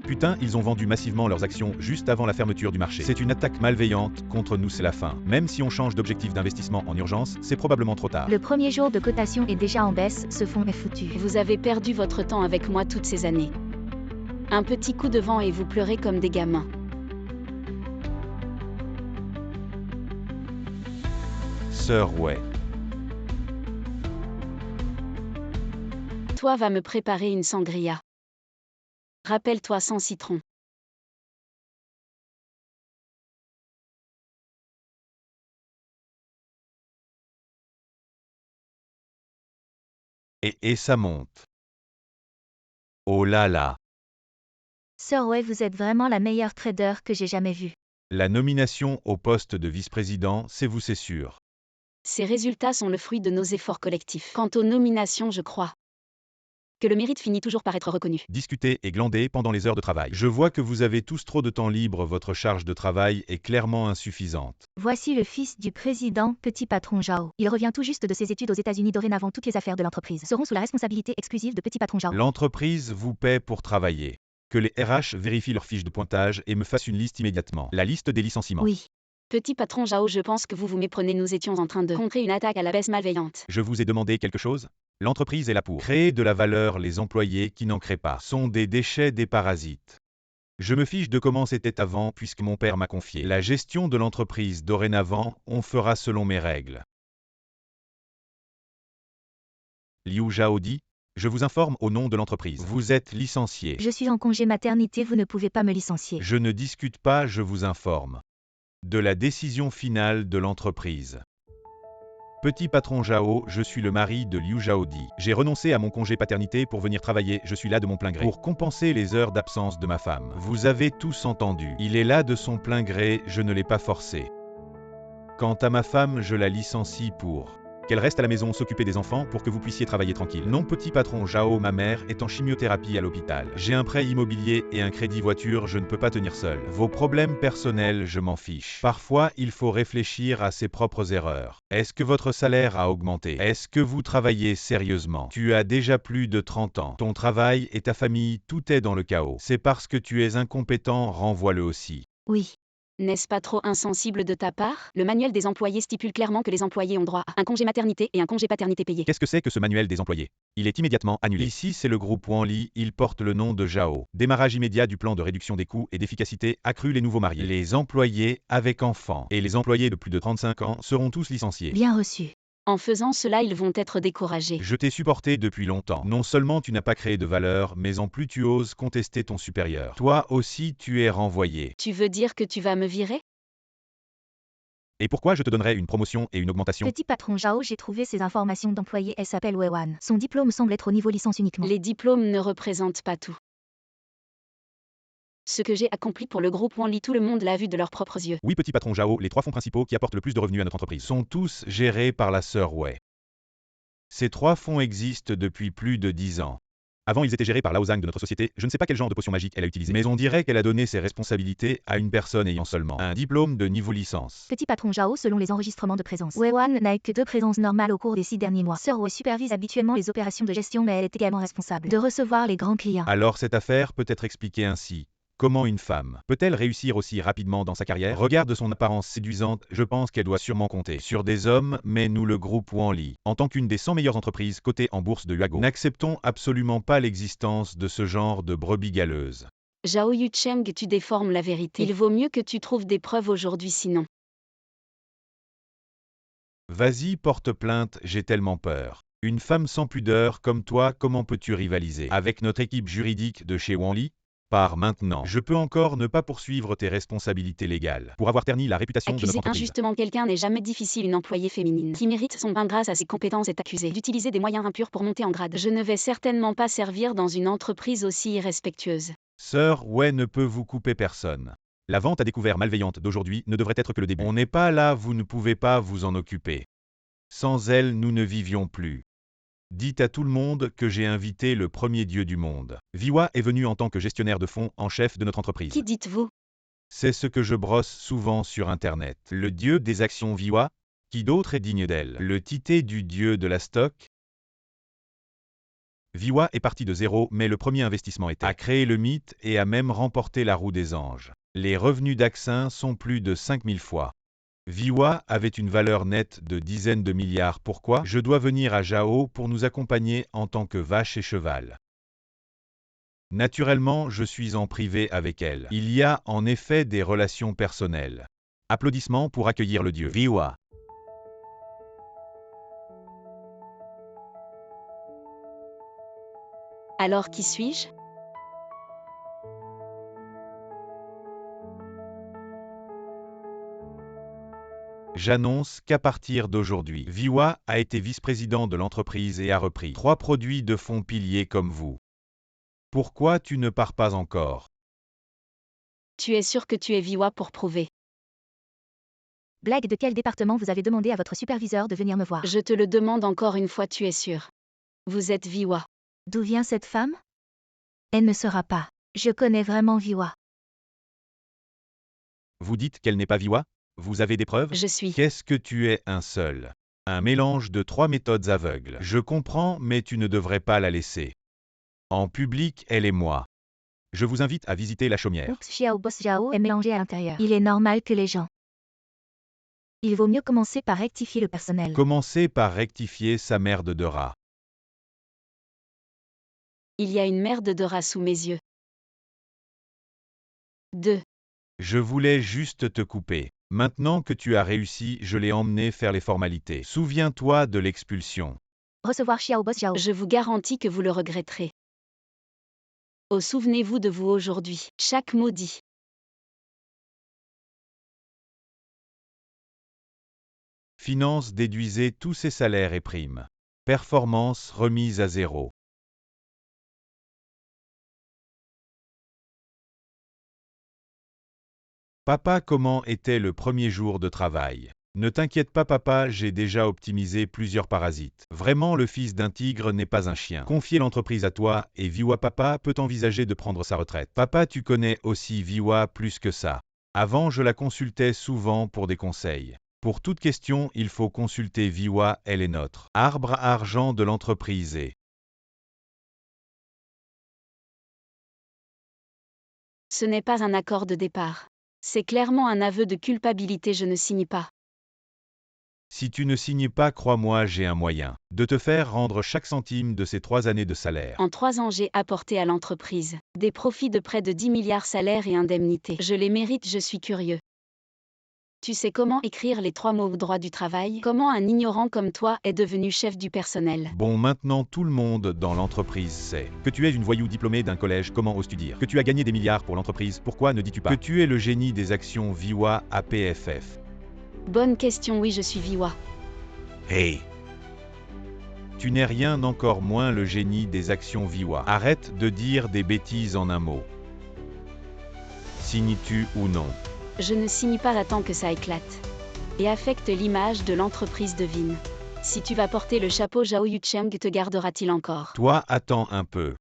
Putain, ils ont vendu massivement leurs actions juste avant la fermeture du marché. C'est une attaque malveillante, contre nous c'est la fin. Même si on change d'objectif d'investissement en urgence, c'est probablement trop tard. Le premier jour de cotation est déjà en baisse, ce fonds est foutu. Vous avez perdu votre temps avec moi toutes ces années. Un petit coup de vent et vous pleurez comme des gamins. Sir Wei. Toi va me préparer une sangria. Rappelle-toi sans citron. Et ça monte. Oh là là. Sir Wei, vous êtes vraiment la meilleure trader que j'ai jamais vue. La nomination au poste de vice-président, c'est vous, c'est sûr. Ces résultats sont le fruit de nos efforts collectifs. Quant aux nominations, je crois que le mérite finit toujours par être reconnu. Discuter et glander pendant les heures de travail. Je vois que vous avez tous trop de temps libre, votre charge de travail est clairement insuffisante. Voici le fils du président, petit patron Zhao. Il revient tout juste de ses études aux États-Unis. Dorénavant, toutes les affaires de l'entreprise seront sous la responsabilité exclusive de petit patron Zhao. L'entreprise vous paie pour travailler. Que les RH vérifient leurs fiches de pointage et me fassent une liste immédiatement. La liste des licenciements. Oui. Petit patron Zhao, je pense que vous vous méprenez. Nous étions en train de contrer une attaque à la baisse malveillante. Je vous ai demandé quelque chose? L'entreprise est là pour créer de la valeur. Les employés qui n'en créent pas sont des déchets, des parasites. Je me fiche de comment c'était avant puisque mon père m'a confié la gestion de l'entreprise. Dorénavant, on fera selon mes règles. Liu Zhao dit, je vous informe au nom de l'entreprise. Vous êtes licencié. Je suis en congé maternité, vous ne pouvez pas me licencier. Je ne discute pas, je vous informe de la décision finale de l'entreprise. Petit patron Zhao, je suis le mari de Liu Zhaodi. J'ai renoncé à mon congé paternité pour venir travailler, je suis là de mon plein gré. Pour compenser les heures d'absence de ma femme. Vous avez tous entendu. Il est là de son plein gré, je ne l'ai pas forcé. Quant à ma femme, je la licencie pour qu'elle reste à la maison s'occuper des enfants pour que vous puissiez travailler tranquille. Non, petit patron Zhao, ma mère est en chimiothérapie à l'hôpital. J'ai un prêt immobilier et un crédit voiture, je ne peux pas tenir seul. Vos problèmes personnels, je m'en fiche. Parfois, il faut réfléchir à ses propres erreurs. Est-ce que votre salaire a augmenté? Est-ce que vous travaillez sérieusement? Tu as déjà plus de 30 ans. Ton travail et ta famille, tout est dans le chaos. C'est parce que tu es incompétent, renvoie-le aussi. Oui. N'est-ce pas trop insensible de ta part? Le manuel des employés stipule clairement que les employés ont droit à un congé maternité et un congé paternité payé. Qu'est-ce que c'est que ce manuel des employés? Il est immédiatement annulé. Ici, c'est le groupe Wanli, il porte le nom de Zhao. Démarrage immédiat du plan de réduction des coûts et d'efficacité accru les nouveaux mariés. Les employés avec enfants et les employés de plus de 35 ans seront tous licenciés. Bien reçu. En faisant cela, ils vont être découragés. Je t'ai supporté depuis longtemps. Non seulement tu n'as pas créé de valeur, mais en plus tu oses contester ton supérieur. Toi aussi, tu es renvoyé. Tu veux dire que tu vas me virer? Et pourquoi je te donnerais une promotion et une augmentation? Petit patron Zhao, j'ai trouvé ces informations d'employé, elle s'appelle Wei Wan. Son diplôme semble être au niveau licence uniquement. Les diplômes ne représentent pas tout. Ce que j'ai accompli pour le groupe Wanli, tout le monde l'a vu de leurs propres yeux. Oui, petit patron Zhao, les 3 fonds principaux qui apportent le plus de revenus à notre entreprise sont tous gérés par la sœur Wei. Ces 3 fonds existent depuis plus de 10 ans. Avant, ils étaient gérés par Lao Zhang de notre société. Je ne sais pas quel genre de potion magique elle a utilisé, mais on dirait qu'elle a donné ses responsabilités à une personne ayant seulement un diplôme de niveau licence. Petit patron Zhao, selon les enregistrements de présence, Wei Wan n'a eu que 2 présences normales au cours des 6 derniers mois. Sir Wei supervise habituellement les opérations de gestion, mais elle est également responsable de recevoir les grands clients. Alors cette affaire peut être expliquée ainsi. Comment une femme peut-elle réussir aussi rapidement dans sa carrière? Regarde son apparence séduisante, je pense qu'elle doit sûrement compter sur des hommes, mais nous le groupe Wanli, en tant qu'une des 100 meilleures entreprises cotées en bourse de Huago, n'acceptons absolument pas l'existence de ce genre de brebis galeuses. Zhao Yucheng, tu déformes la vérité. Il vaut mieux que tu trouves des preuves aujourd'hui sinon. Vas-y, porte plainte, j'ai tellement peur. Une femme sans pudeur comme toi, comment peux-tu rivaliser avec notre équipe juridique de chez Wanli? Par maintenant, je peux encore ne pas poursuivre tes responsabilités légales pour avoir terni la réputation de notre Accuser entreprise. injustement quelqu'un n'est jamais difficile. Une employée féminine qui mérite son pain grâce à ses compétences est accusée d'utiliser des moyens impurs pour monter en grade. Je ne vais certainement pas servir dans une entreprise aussi irrespectueuse. Sœur Wei ne peut vous couper personne. La vente à découvert malveillante d'aujourd'hui ne devrait être que le début. On n'est pas là, vous ne pouvez pas vous en occuper. Sans elle, nous ne vivions plus. Dites à tout le monde que j'ai invité le premier dieu du monde. Viwa est venu en tant que gestionnaire de fonds en chef de notre entreprise. Qui dites-vous? C'est ce que je brosse souvent sur Internet. Le dieu des actions Viwa? Qui d'autre est digne d'elle? Le tité du dieu de la stock? Viwa est parti de zéro, mais le premier investissement a créé le mythe et a même remporté la roue des anges. Les revenus d'Axin sont plus de 5000 fois. Viwa avait une valeur nette de dizaines de milliards. Pourquoi je dois venir à Zhao pour nous accompagner en tant que vache et cheval? Naturellement, je suis en privé avec elle. Il y a en effet des relations personnelles. Applaudissements pour accueillir le dieu Viwa. Alors qui suis-je? J'annonce qu'à partir d'aujourd'hui, Viwa a été vice-président de l'entreprise et a repris 3 produits de fonds piliers comme vous. Pourquoi tu ne pars pas encore? Tu es sûr que tu es Viwa pour prouver? Blague, de quel département vous avez demandé à votre superviseur de venir me voir? Je te le demande encore une fois, tu es sûr? Vous êtes Viwa. D'où vient cette femme? Elle ne sera pas. Je connais vraiment Viwa. Vous dites qu'elle n'est pas Viwa? Vous avez des preuves? Je suis. Qu'est-ce que tu es un seul? Un mélange de 3 méthodes aveugles. Je comprends, mais tu ne devrais pas la laisser. En public, elle et moi. Je vous invite à visiter la chaumière. Oups, Xiao Boss Zhao est mélangé à l'intérieur. Il est normal que les gens. Il vaut mieux commencer par rectifier le personnel. Commencez par rectifier sa merde de rat. Il y a une merde de rat sous mes yeux. 2. Je voulais juste te couper. Maintenant que tu as réussi, je l'ai emmené faire les formalités. Souviens-toi de l'expulsion. Recevoir Xiao Boss Zhao. Je vous garantis que vous le regretterez. Oh, souvenez-vous de vous aujourd'hui. Chaque mot dit. Finance déduisez tous ses salaires et primes. Performance remise à zéro. Papa, comment était le premier jour de travail? Ne t'inquiète pas papa, j'ai déjà optimisé plusieurs parasites. Vraiment, le fils d'un tigre n'est pas un chien. Confier l'entreprise à toi, et Viwa papa peut envisager de prendre sa retraite. Papa, tu connais aussi Viwa plus que ça. Avant, je la consultais souvent pour des conseils. Pour toute question, il faut consulter Viwa, elle est notre arbre à argent de l'entreprise et... Ce n'est pas un accord de départ. C'est clairement un aveu de culpabilité, je ne signe pas. Si tu ne signes pas, crois-moi, j'ai un moyen de te faire rendre chaque centime de ces 3 années de salaire. En 3 ans, j'ai apporté à l'entreprise des profits de près de 10 milliards salaires et indemnités. Je les mérite, je suis curieux. Tu sais comment écrire les 3 mots droit du travail? Comment un ignorant comme toi est devenu chef du personnel? Bon, maintenant tout le monde dans l'entreprise sait que tu es une voyou diplômée d'un collège, comment oses-tu dire? Que tu as gagné des milliards pour l'entreprise, pourquoi ne dis-tu pas que tu es le génie des actions Viwa APFF? Bonne question, oui, je suis Viwa. Hey! Tu n'es rien, encore moins le génie des actions Viwa. Arrête de dire des bêtises en un mot. Signes-tu ou non? Je ne signe pas, attends que ça éclate. Et affecte l'image de l'entreprise de Vin. Si tu vas porter le chapeau, Zhao Yucheng te gardera-t-il encore? Toi, attends un peu.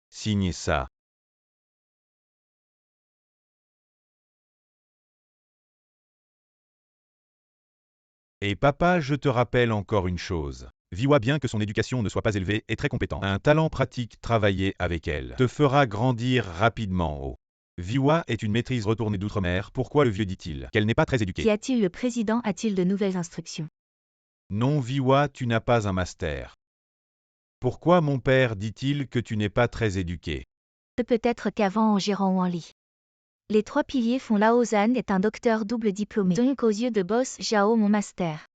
Signe ça. Et papa, je te rappelle encore une chose. Viwa, bien que son éducation ne soit pas élevée, est très compétent. Un talent pratique, travailler avec elle te fera grandir rapidement. Oh. Viwa est une maîtrise retournée d'outre-mer. Pourquoi le vieux dit-il qu'elle n'est pas très éduquée? Qu'y a-t-il? Le président a-t-il de nouvelles instructions? Non Viwa, tu n'as pas un master. Pourquoi mon père dit-il que tu n'es pas très éduqué? Peut-être qu'avant en gérant ou en lit. Les 3 piliers font Lao Zhan est un docteur double diplômé. Donc aux yeux de Boss Zhao, mon master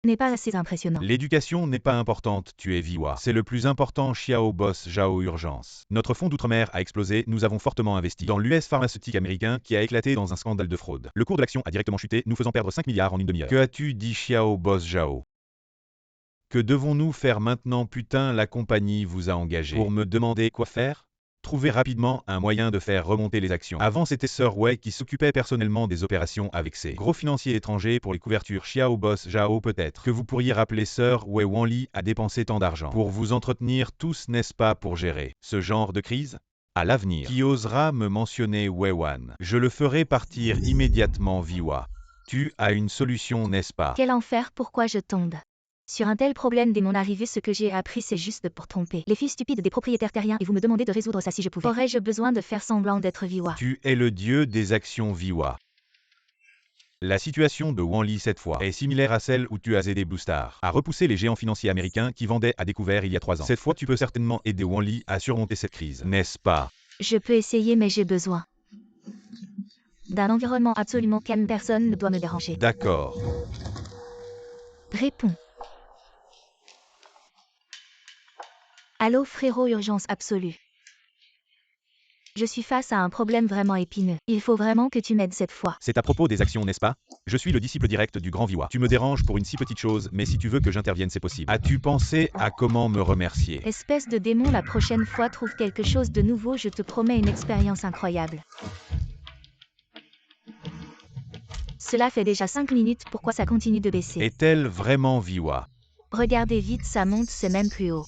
n'est pas assez impressionnant. L'éducation n'est pas importante, tu es Viwa. C'est le plus important, Xiao Boss Zhao urgence. Notre fonds d'outre-mer a explosé, nous avons fortement investi dans l'US pharmaceutique américain qui a éclaté dans un scandale de fraude. Le cours de l'action a directement chuté, nous faisant perdre 5 milliards en une demi-heure. Que as-tu dit Xiao Boss Zhao? Que devons-nous faire maintenant? Putain, la compagnie vous a engagé pour me demander quoi faire? Trouver rapidement un moyen de faire remonter les actions. Avant, c'était Sir Wei qui s'occupait personnellement des opérations avec ses gros financiers étrangers pour les couvertures. Xiao Boss Zhao, peut-être que vous pourriez rappeler Sir Wei Wanli a dépensé tant d'argent pour vous entretenir tous, n'est-ce pas, pour gérer ce genre de crise? À l'avenir, qui osera me mentionner Wei Wan? Je le ferai partir immédiatement, Viwa. Tu as une solution, n'est-ce pas? Quel enfer, pourquoi je tombe sur un tel problème dès mon arrivée? Ce que j'ai appris, c'est juste pour tromper les filles stupides des propriétaires terriens et vous me demandez de résoudre ça si je pouvais. Aurais-je besoin de faire semblant d'être Viwa? Tu es le dieu des actions Viwa. La situation de Wanli cette fois est similaire à celle où tu as aidé Blue Star à repousser les géants financiers américains qui vendaient à découvert il y a 3 ans. Cette fois, tu peux certainement aider Wanli à surmonter cette crise, n'est-ce pas? Je peux essayer, mais j'ai besoin d'un environnement absolument calme. Personne ne doit me déranger. D'accord. Réponds. Allô frérot, urgence absolue. Je suis face à un problème vraiment épineux. Il faut vraiment que tu m'aides cette fois. C'est à propos des actions, n'est-ce pas? Je suis le disciple direct du grand Viwa. Tu me déranges pour une si petite chose, mais si tu veux que j'intervienne, c'est possible. As-tu pensé à comment me remercier? Espèce de démon, la prochaine fois trouve quelque chose de nouveau, je te promets une expérience incroyable. Cela fait déjà 5 minutes, pourquoi ça continue de baisser? Est-elle vraiment Viwa? Regardez vite, ça monte, c'est même plus haut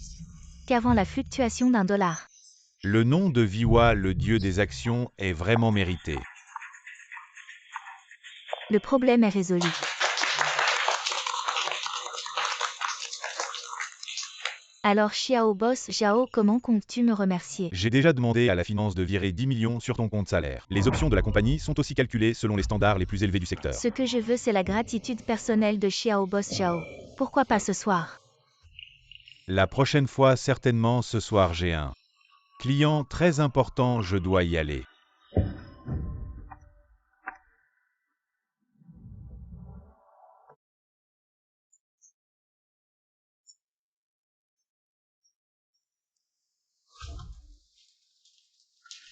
qu'avant la fluctuation d'$1. Le nom de Viwa, le dieu des actions, est vraiment mérité. Le problème est résolu. Alors Xiao Boss Xiao, comment comptes-tu me remercier? J'ai déjà demandé à la finance de virer 10 millions sur ton compte salaire. Les options de la compagnie sont aussi calculées selon les standards les plus élevés du secteur. Ce que je veux, c'est la gratitude personnelle de Xiao Boss Xiao. Pourquoi pas ce soir? La prochaine fois, certainement ce soir, j'ai un client très important, je dois y aller.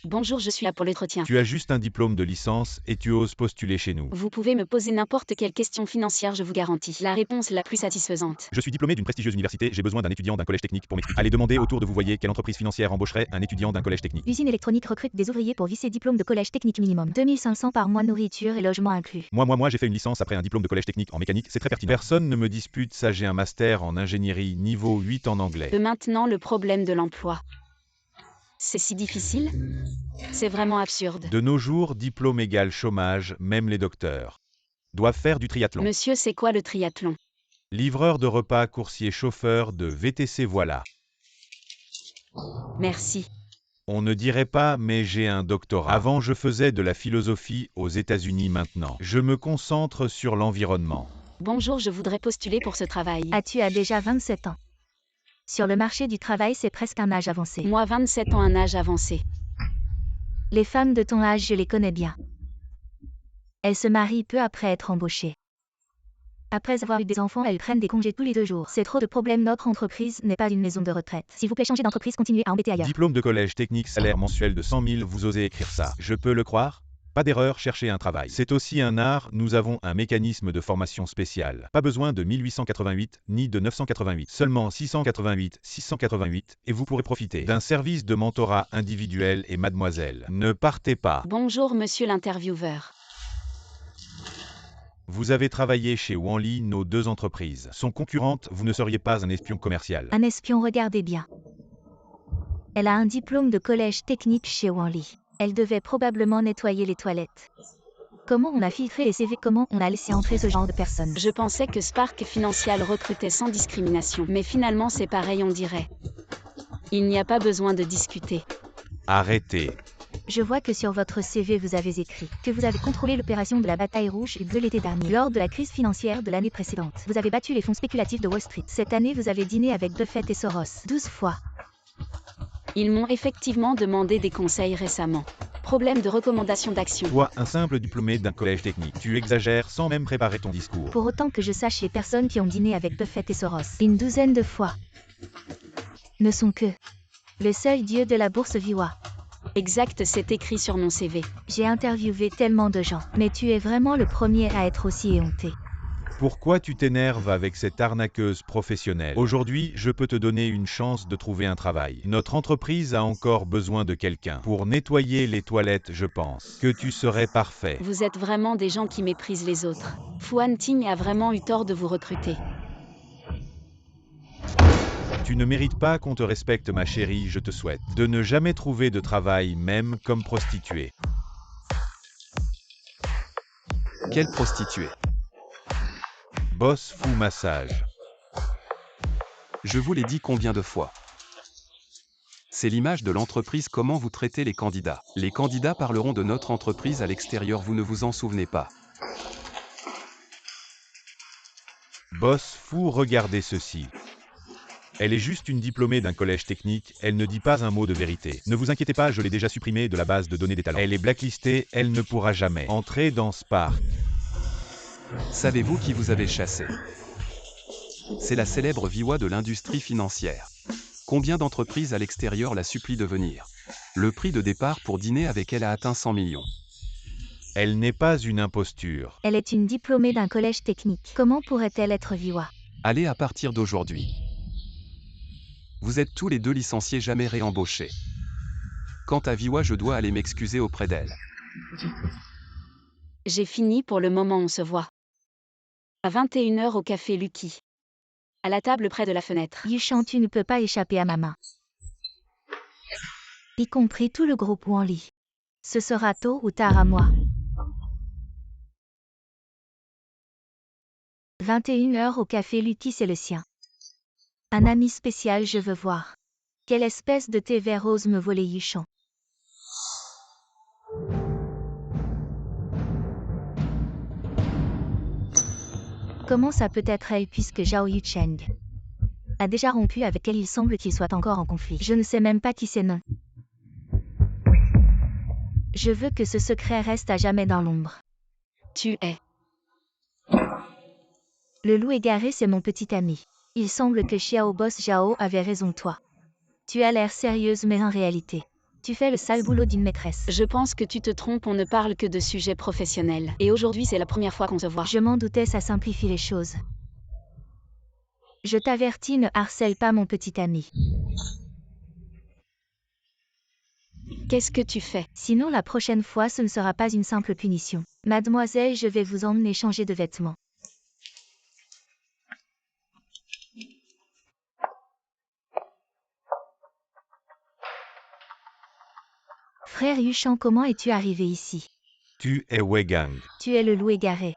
Bonjour, je suis là pour l'entretien. Tu as juste un diplôme de licence et tu oses postuler chez nous. Vous pouvez me poser n'importe quelle question financière, je vous garantis la réponse la plus satisfaisante. Je suis diplômé d'une prestigieuse université, j'ai besoin d'un étudiant d'un collège technique pour m'expliquer. Allez demander autour de vous, voyez quelle entreprise financière embaucherait un étudiant d'un collège technique. Usine électronique recrute des ouvriers pour visser diplôme de collège technique minimum. 2500 par mois, nourriture et logement inclus. Moi, j'ai fait une licence après un diplôme de collège technique en mécanique, c'est très pertinent. Personne ne me dispute ça, j'ai un master en ingénierie niveau 8 en anglais. Maintenant, le problème de l'emploi. C'est si difficile? C'est vraiment absurde. De nos jours, diplôme égale chômage, même les docteurs doivent faire du triathlon. Monsieur, c'est quoi le triathlon? Livreur de repas, coursier, chauffeur de VTC, voilà. Merci. On ne dirait pas, mais j'ai un doctorat. Avant, je faisais de la philosophie aux États-Unis, maintenant. Je me concentre sur l'environnement. Bonjour, je voudrais postuler pour ce travail. Tu as déjà 27 ans. Sur le marché du travail, c'est presque un âge avancé. Moi, 27 ans, un âge avancé. Les femmes de ton âge, je les connais bien. Elles se marient peu après être embauchées. Après avoir eu des enfants, elles prennent des congés tous les 2 jours. C'est trop de problèmes, notre entreprise n'est pas une maison de retraite. S'il vous plaît, changez d'entreprise, continuez à embêter ailleurs. Diplôme de collège technique, salaire mensuel de 100 000, vous osez écrire ça. Je peux le croire? Pas d'erreur, cherchez un travail. C'est aussi un art, nous avons un mécanisme de formation spécial. Pas besoin de 1888, ni de 988. Seulement 688, et vous pourrez profiter d'un service de mentorat individuel et mademoiselle. Ne partez pas. Bonjour, monsieur l'intervieweur. Vous avez travaillé chez Wanli, nos 2 entreprises sont concurrentes, vous ne seriez pas un espion commercial. Un espion, regardez bien. Elle a un diplôme de collège technique chez Wanli. Elle devait probablement nettoyer les toilettes. Comment on a filtré les CV? Comment on a laissé entrer ce genre de personnes? Je pensais que Spark Financial recrutait sans discrimination. Mais finalement, c'est pareil, on dirait. Il n'y a pas besoin de discuter. Arrêtez. Je vois que sur votre CV, vous avez écrit que vous avez contrôlé l'opération de la bataille rouge de l'été dernier, lors de la crise financière de l'année précédente. Vous avez battu les fonds spéculatifs de Wall Street. Cette année, vous avez dîné avec Buffett et Soros 12 fois. Ils m'ont effectivement demandé des conseils récemment. Problème de recommandation d'action. Toi, un simple diplômé d'un collège technique, tu exagères sans même préparer ton discours. Pour autant que je sache, les personnes qui ont dîné avec Buffett et Soros une douzaine de fois ne sont que le seul dieu de la bourse Viwa. Exact, c'est écrit sur mon CV. J'ai interviewé tellement de gens, mais tu es vraiment le premier à être aussi éhonté. Pourquoi tu t'énerves avec cette arnaqueuse professionnelle? Aujourd'hui, je peux te donner une chance de trouver un travail. Notre entreprise a encore besoin de quelqu'un pour nettoyer les toilettes, je pense que tu serais parfait. Vous êtes vraiment des gens qui méprisent les autres. Fuan Ting a vraiment eu tort de vous recruter. Tu ne mérites pas qu'on te respecte, ma chérie, je te souhaite de ne jamais trouver de travail, même comme prostituée. Quelle prostituée? Boss Fou Massage. Je vous l'ai dit combien de fois? C'est l'image de l'entreprise. Comment vous traitez les candidats. Les candidats parleront de notre entreprise à l'extérieur, vous ne vous en souvenez pas. Boss Fou, regardez ceci. Elle est juste une diplômée d'un collège technique, elle ne dit pas un mot de vérité. Ne vous inquiétez pas, je l'ai déjà supprimée de la base de données des talents. Elle est blacklistée, elle ne pourra jamais entrer dans Spark. Savez-vous qui vous avez chassé? C'est la célèbre Viwa de l'industrie financière. Combien d'entreprises à l'extérieur la supplient de venir? Le prix de départ pour dîner avec elle a atteint 100 millions. Elle n'est pas une imposture. Elle est une diplômée d'un collège technique. Comment pourrait-elle être Viwa? Allez à partir d'aujourd'hui. Vous êtes tous les deux licenciés, jamais réembauchés. Quant à Viwa, je dois aller m'excuser auprès d'elle. J'ai fini pour le moment, on se voit. À 21h au café Lucky. À la table près de la fenêtre. Yuchan, tu ne peux pas échapper à ma main. Y compris tout le groupe Wanli. Ce sera tôt ou tard à moi. 21h au café Lucky, c'est le sien. Un ami spécial, je veux voir. Quelle espèce de thé vert ose me voler Yuchan? Comment ça peut être elle puisque Zhao Yucheng a déjà rompu avec elle, il semble qu'il soit encore en conflit. Je ne sais même pas qui c'est, non. Je veux que ce secret reste à jamais dans l'ombre. Tu es. Le loup égaré, c'est mon petit ami. Il semble que Xiao Boss Zhao avait raison, toi. Tu as l'air sérieuse mais en réalité, tu fais le sale boulot d'une maîtresse. Je pense que tu te trompes, on ne parle que de sujets professionnels. Et aujourd'hui c'est la première fois qu'on se voit. Je m'en doutais, ça simplifie les choses. Je t'avertis, ne harcèle pas mon petit ami. Qu'est-ce que tu fais? Sinon la prochaine fois ce ne sera pas une simple punition. Mademoiselle, je vais vous emmener changer de vêtements. Frère Yuchan, comment es-tu arrivé ici? Tu es Weigang. Tu es le loup égaré.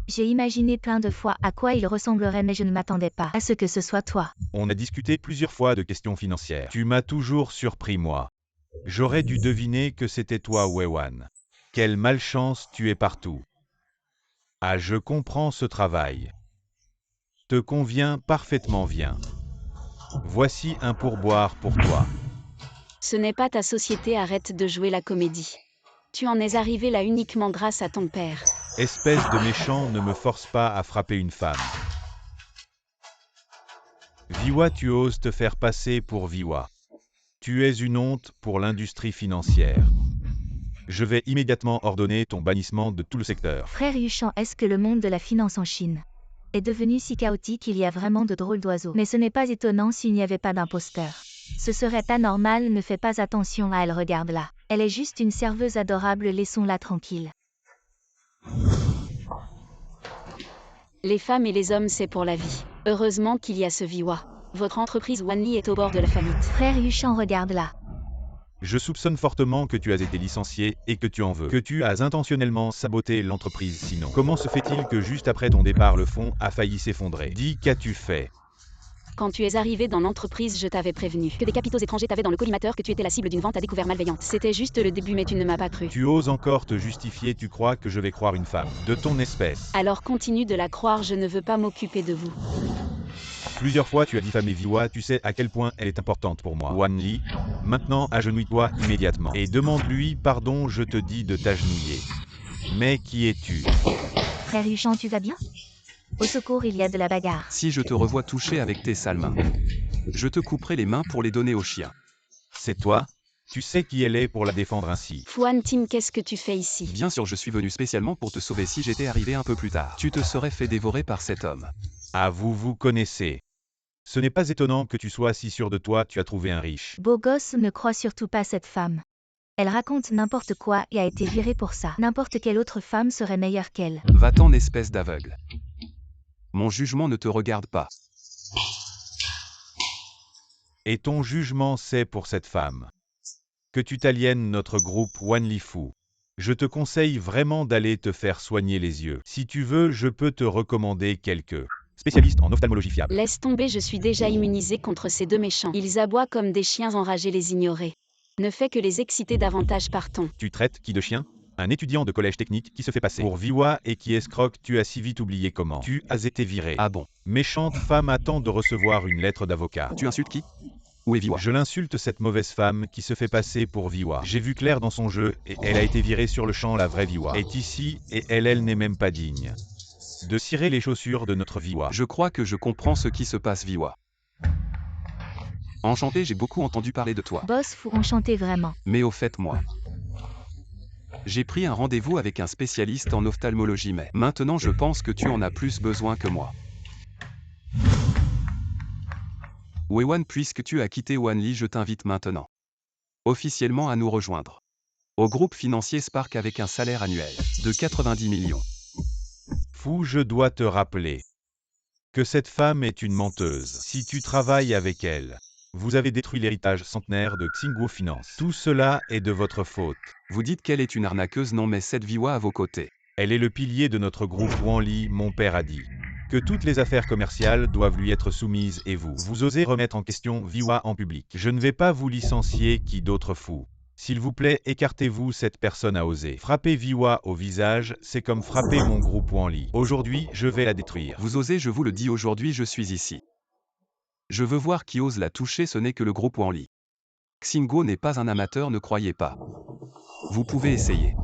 J'ai imaginé plein de fois à quoi il ressemblerait, mais je ne m'attendais pas à ce que ce soit toi. On a discuté plusieurs fois de questions financières. Tu m'as toujours surpris, moi. J'aurais dû deviner que c'était toi, Weiwan. Quelle malchance, tu es partout. Ah, je comprends ce travail. Te convient parfaitement, viens. Voici un pourboire pour toi. Ce n'est pas ta société, arrête de jouer la comédie. Tu en es arrivé là uniquement grâce à ton père. Espèce de méchant, ne me force pas à frapper une femme. Viwa, tu oses te faire passer pour Viwa. Tu es une honte pour l'industrie financière. Je vais immédiatement ordonner ton bannissement de tout le secteur. Frère Yuchan, est-ce que le monde de la finance en Chine est devenu si chaotique? Il y a vraiment de drôles d'oiseaux. Mais ce n'est pas étonnant s'il n'y avait pas d'imposteur. Ce serait anormal, ne fais pas attention à elle, regarde là. Elle est juste une serveuse adorable, laissons-la tranquille. Les femmes et les hommes, c'est pour la vie. Heureusement qu'il y a ce Viwa. Votre entreprise Wanli est au bord de la faillite. Frère Yuchan, regarde là. Je soupçonne fortement que tu as été licencié et que tu en veux. Que tu as intentionnellement saboté l'entreprise sinon. Comment se fait-il que juste après ton départ, le fonds a failli s'effondrer? Dis, qu'as-tu fait? Quand tu es arrivé dans l'entreprise, je t'avais prévenu que des capitaux étrangers t'avaient dans le collimateur, que tu étais la cible d'une vente à découvert malveillante. C'était juste le début, mais tu ne m'as pas cru. Tu oses encore te justifier, tu crois que je vais croire une femme de ton espèce? Alors continue de la croire, je ne veux pas m'occuper de vous. Plusieurs fois tu as diffamé Viwa, tu sais à quel point elle est importante pour moi. Wanli, maintenant agenouille-toi immédiatement et demande-lui pardon, je te dis de t'agenouiller. Mais qui es-tu? Frère Yuchan, tu vas bien? Au secours, il y a de la bagarre. Si je te revois toucher avec tes sales mains, je te couperai les mains pour les donner aux chiens. C'est toi? Tu sais qui elle est pour la défendre ainsi. Fuan Tim, qu'est-ce que tu fais ici? Bien sûr, je suis venu spécialement pour te sauver. Si j'étais arrivé un peu plus tard, tu te serais fait dévorer par cet homme. Ah, vous vous connaissez. Ce n'est pas étonnant que tu sois si sûr de toi, tu as trouvé un riche. Beau gosse, ne crois surtout pas cette femme. Elle raconte n'importe quoi et a été virée pour ça. N'importe quelle autre femme serait meilleure qu'elle. Va-t'en, espèce d'aveugle. Mon jugement ne te regarde pas. Et ton jugement c'est pour cette femme. Que tu t'aliènes notre groupe Wanli Fu. Je te conseille vraiment d'aller te faire soigner les yeux. Si tu veux, je peux te recommander quelques spécialistes en ophtalmologie fiables. Laisse tomber, je suis déjà immunisé contre ces deux méchants. Ils aboient comme des chiens enragés, les ignorer. Ne fais que les exciter davantage, partons. Tu traites qui de chien? Un étudiant de collège technique qui se fait passer pour Viwa et qui escroque, tu as si vite oublié comment. Tu as été viré. Ah bon? Méchante femme attend de recevoir une lettre d'avocat. Tu insultes qui? Où est Viwa? Je l'insulte, cette mauvaise femme qui se fait passer pour Viwa. J'ai vu clair dans son jeu et elle a été virée sur le champ. La vraie Viwa est ici et elle n'est même pas digne de cirer les chaussures de notre Viwa. Je crois que je comprends ce qui se passe, Viwa. Enchanté, j'ai beaucoup entendu parler de toi. Boss fou, enchanté vraiment. Mais au fait, moi, j'ai pris un rendez-vous avec un spécialiste en ophtalmologie, mais maintenant je pense que tu en as plus besoin que moi. Wewan, puisque tu as quitté Wanli, je t'invite maintenant officiellement à nous rejoindre au groupe financier Spark avec un salaire annuel de 90 millions. Fou, je dois te rappeler que cette femme est une menteuse. Si tu travailles avec elle, vous avez détruit l'héritage centenaire de Xingguo Finance. Tout cela est de votre faute. Vous dites qu'elle est une arnaqueuse, non, mais cette Viwa à vos côtés. Elle est le pilier de notre groupe Wanli. Mon père a dit que toutes les affaires commerciales doivent lui être soumises et vous osez remettre en question Viwa en public. Je ne vais pas vous licencier, qui d'autre fou. S'il vous plaît, écartez-vous, cette personne a osé frapper Viwa au visage, c'est comme frapper mon groupe Wanli. Aujourd'hui, je vais la détruire. Vous osez, je vous le dis, aujourd'hui je suis ici. Je veux voir qui ose la toucher, ce n'est que le groupe Wanli. Xingguo n'est pas un amateur, ne croyez pas. Vous pouvez essayer.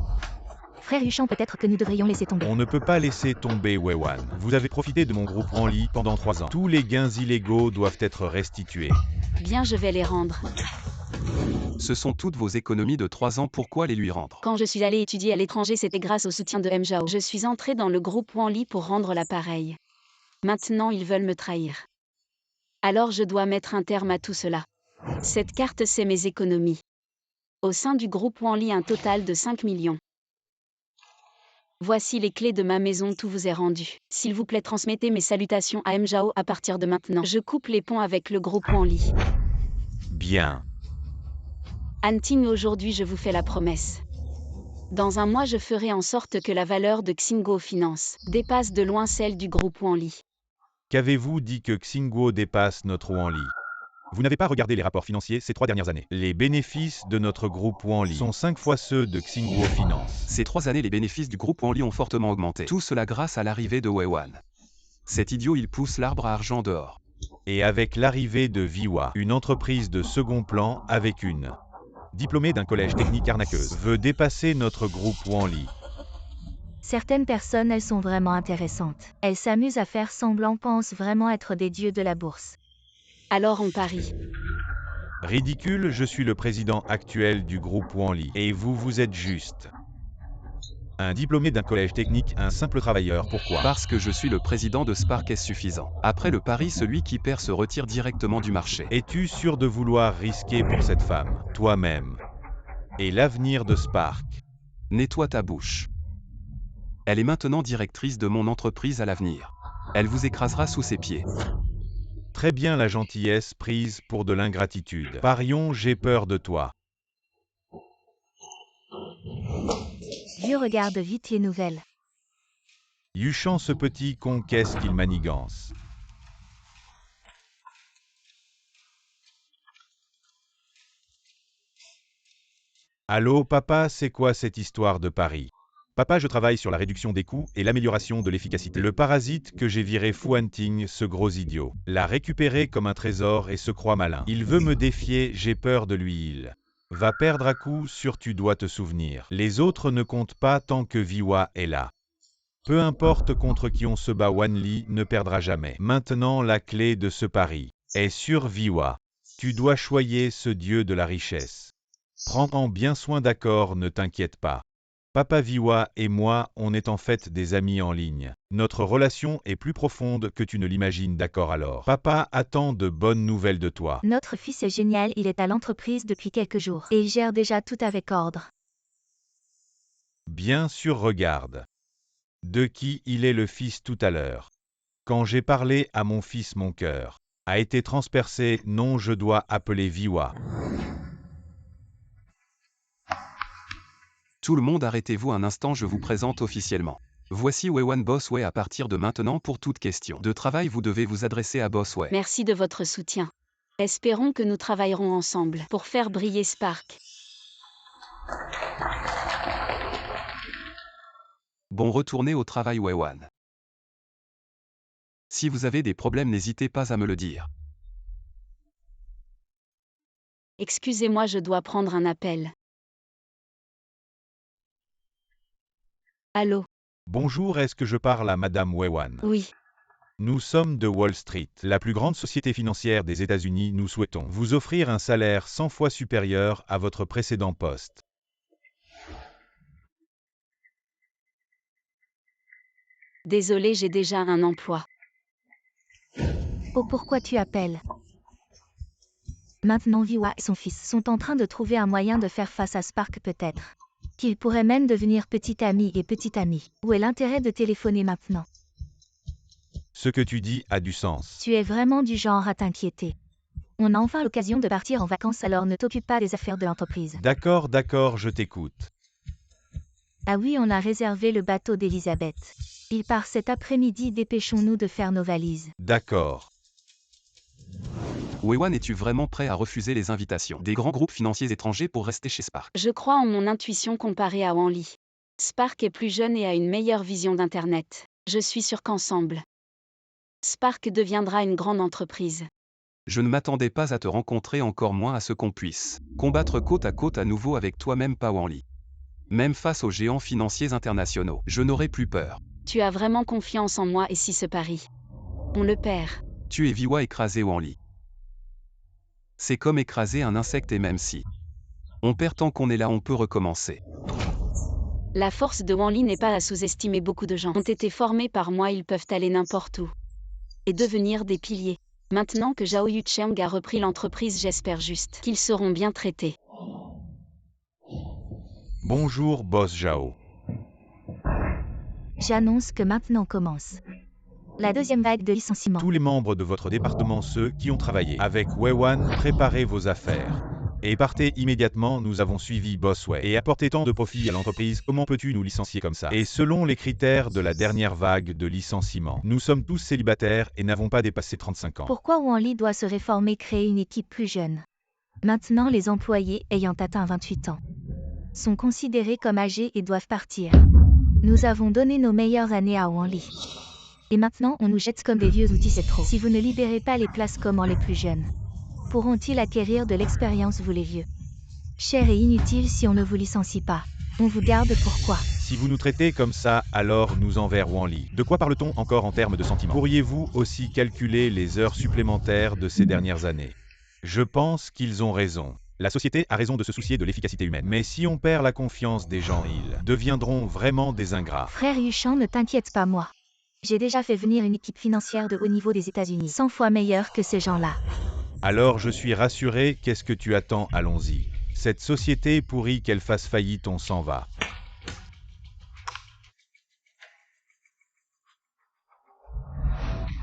Frère Yuchan, peut-être que nous devrions laisser tomber. On ne peut pas laisser tomber Wewan. Vous avez profité de mon groupe Wanli pendant 3 ans. Tous les gains illégaux doivent être restitués. Bien, je vais les rendre. Ce sont toutes vos économies de 3 ans, pourquoi les lui rendre? Quand je suis allé étudier à l'étranger, c'était grâce au soutien de Mjao. Je suis entré dans le groupe Wanli pour rendre l'appareil. Maintenant, ils veulent me trahir. Alors je dois mettre un terme à tout cela. Cette carte, c'est mes économies. Au sein du groupe Wanli, un total de 5 millions. Voici les clés de ma maison, tout vous est rendu. S'il vous plaît, transmettez mes salutations à Mjao à partir de maintenant. Je coupe les ponts avec le groupe Wanli. Bien. Anting, aujourd'hui je vous fais la promesse. Dans un mois, je ferai en sorte que la valeur de Xingguo Finance dépasse de loin celle du groupe Wanli. Qu'avez-vous dit que Xingguo dépasse notre Wanli? Vous n'avez pas regardé les rapports financiers ces 3 dernières années. Les bénéfices de notre groupe Wanli sont 5 fois ceux de Xingguo Finance. Ces 3 années, les bénéfices du groupe Wanli ont fortement augmenté. Tout cela grâce à l'arrivée de Wewan. Cet idiot, il pousse l'arbre à argent dehors. Et avec l'arrivée de Viwa, une entreprise de second plan avec une diplômée d'un collège technique arnaqueuse, veut dépasser notre groupe Wanli. Certaines personnes, elles sont vraiment intéressantes. Elles s'amusent à faire semblant, pensent vraiment être des dieux de la bourse. Alors on parie. Ridicule, je suis le président actuel du groupe Wanli. Et vous êtes juste un diplômé d'un collège technique, un simple travailleur. Pourquoi? Parce que je suis le président de Spark, est suffisant. Après le pari, celui qui perd se retire directement du marché. Es-tu sûr de vouloir risquer pour cette femme, toi-même, et l'avenir de Spark? Nettoie ta bouche. Elle est maintenant directrice de mon entreprise à l'avenir. Elle vous écrasera sous ses pieds. Très bien, la gentillesse prise pour de l'ingratitude. Parions, j'ai peur de toi. Vieux, regarde vite les nouvelles. Yuchan, ce petit con, qu'est-ce qu'il manigance? Allô, papa, c'est quoi cette histoire de Paris? Papa, je travaille sur la réduction des coûts et l'amélioration de l'efficacité. Le parasite que j'ai viré, Fu Hanting, ce gros idiot, l'a récupéré comme un trésor et se croit malin. Il veut me défier, j'ai peur de lui. Il va perdre à coup sûr, tu dois te souvenir. Les autres ne comptent pas tant que Viwa est là. Peu importe contre qui on se bat, Wanli ne perdra jamais. Maintenant, la clé de ce pari est sur Viwa. Tu dois choyer ce dieu de la richesse. Prends-en bien soin, d'accord, ne t'inquiète pas. Papa Viwa et moi, on est en fait des amis en ligne. Notre relation est plus profonde que tu ne l'imagines, d'accord alors. Papa attend de bonnes nouvelles de toi. Notre fils est génial, il est à l'entreprise depuis quelques jours. Et il gère déjà tout avec ordre. Bien sûr, regarde. De qui il est le fils tout à l'heure. Quand j'ai parlé à mon fils, mon cœur a été transpercé. Non, je dois appeler Viwa. Tout le monde arrêtez-vous un instant, je vous présente officiellement. Voici Wei-Wan Bossway. À partir de maintenant, pour toute question de travail, vous devez vous adresser à Bossway. Merci de votre soutien. Espérons que nous travaillerons ensemble pour faire briller Spark. Bon, retournez au travail, Wei-Wan. Si vous avez des problèmes, n'hésitez pas à me le dire. Excusez-moi, je dois prendre un appel. Allô? Bonjour, est-ce que je parle à Madame Wei-Wan? Oui. Nous sommes de Wall Street, la plus grande société financière des États-Unis. Nous souhaitons vous offrir un salaire 100 fois supérieur à votre précédent poste. Désolé, j'ai déjà un emploi. Oh, pourquoi tu appelles? Maintenant Viwa et son fils sont en train de trouver un moyen de faire face à Spark, peut-être qu'ils pourraient même devenir petit ami et petite amie. Où est l'intérêt de téléphoner maintenant? Ce que tu dis a du sens. Tu es vraiment du genre à t'inquiéter. On a enfin l'occasion de partir en vacances, alors ne t'occupe pas des affaires de l'entreprise. D'accord, je t'écoute. Ah oui, on a réservé le bateau d'Elisabeth. Il part cet après-midi, dépêchons-nous de faire nos valises. D'accord. Wei-Wan, es-tu vraiment prêt à refuser les invitations des grands groupes financiers étrangers pour rester chez Spark? Je crois en mon intuition comparée à Wanli. Spark est plus jeune et a une meilleure vision d'Internet. Je suis sûr qu'ensemble, Spark deviendra une grande entreprise. Je ne m'attendais pas à te rencontrer, encore moins à ce qu'on puisse combattre côte à nouveau avec toi-même, pas Wanli. Même face aux géants financiers internationaux, je n'aurais plus peur. Tu as vraiment confiance en moi, et si ce pari, on le perd? Tu es Viwa écrasé Wanli. C'est comme écraser un insecte, et même si on perd tant qu'on est là, on peut recommencer. La force de Wanli n'est pas à sous-estimer. Beaucoup de gens ont été formés par moi, ils peuvent aller n'importe où et devenir des piliers. Maintenant que Zhao Yucheng a repris l'entreprise, j'espère juste qu'ils seront bien traités. Bonjour, boss Zhao. J'annonce que maintenant commence la deuxième vague de licenciements. Tous les membres de votre département, ceux qui ont travaillé avec Wei-Wan, préparez vos affaires. Et partez immédiatement. Nous avons suivi Bossway et apporté tant de profit à l'entreprise. Comment peux-tu nous licencier comme ça? Et selon les critères de la dernière vague de licenciements, nous sommes tous célibataires et n'avons pas dépassé 35 ans. Pourquoi Wanli doit se réformer, créer une équipe plus jeune? Maintenant, les employés ayant atteint 28 ans sont considérés comme âgés et doivent partir. Nous avons donné nos meilleures années à Wanli. Et maintenant, on nous jette comme des vieux outils, c'est trop. Si vous ne libérez pas les places, comment les plus jeunes pourront-ils acquérir de l'expérience, vous les vieux? Cher et inutile, si on ne vous licencie pas, on vous garde pourquoi? Si vous nous traitez comme ça, alors nous envers Wanli. De quoi parle-t-on encore en termes de sentiments? Pourriez-vous aussi calculer les heures supplémentaires de ces dernières années? Je pense qu'ils ont raison. La société a raison de se soucier de l'efficacité humaine. Mais si on perd la confiance des gens, ils deviendront vraiment des ingrats. Frère Yuchan, ne t'inquiète pas, moi. J'ai déjà fait venir une équipe financière de haut niveau des États-Unis, 100 fois meilleure que ces gens-là. Alors je suis rassuré. Qu'est-ce que tu attends? Allons-y. Cette société pourrie, qu'elle fasse faillite, on s'en va.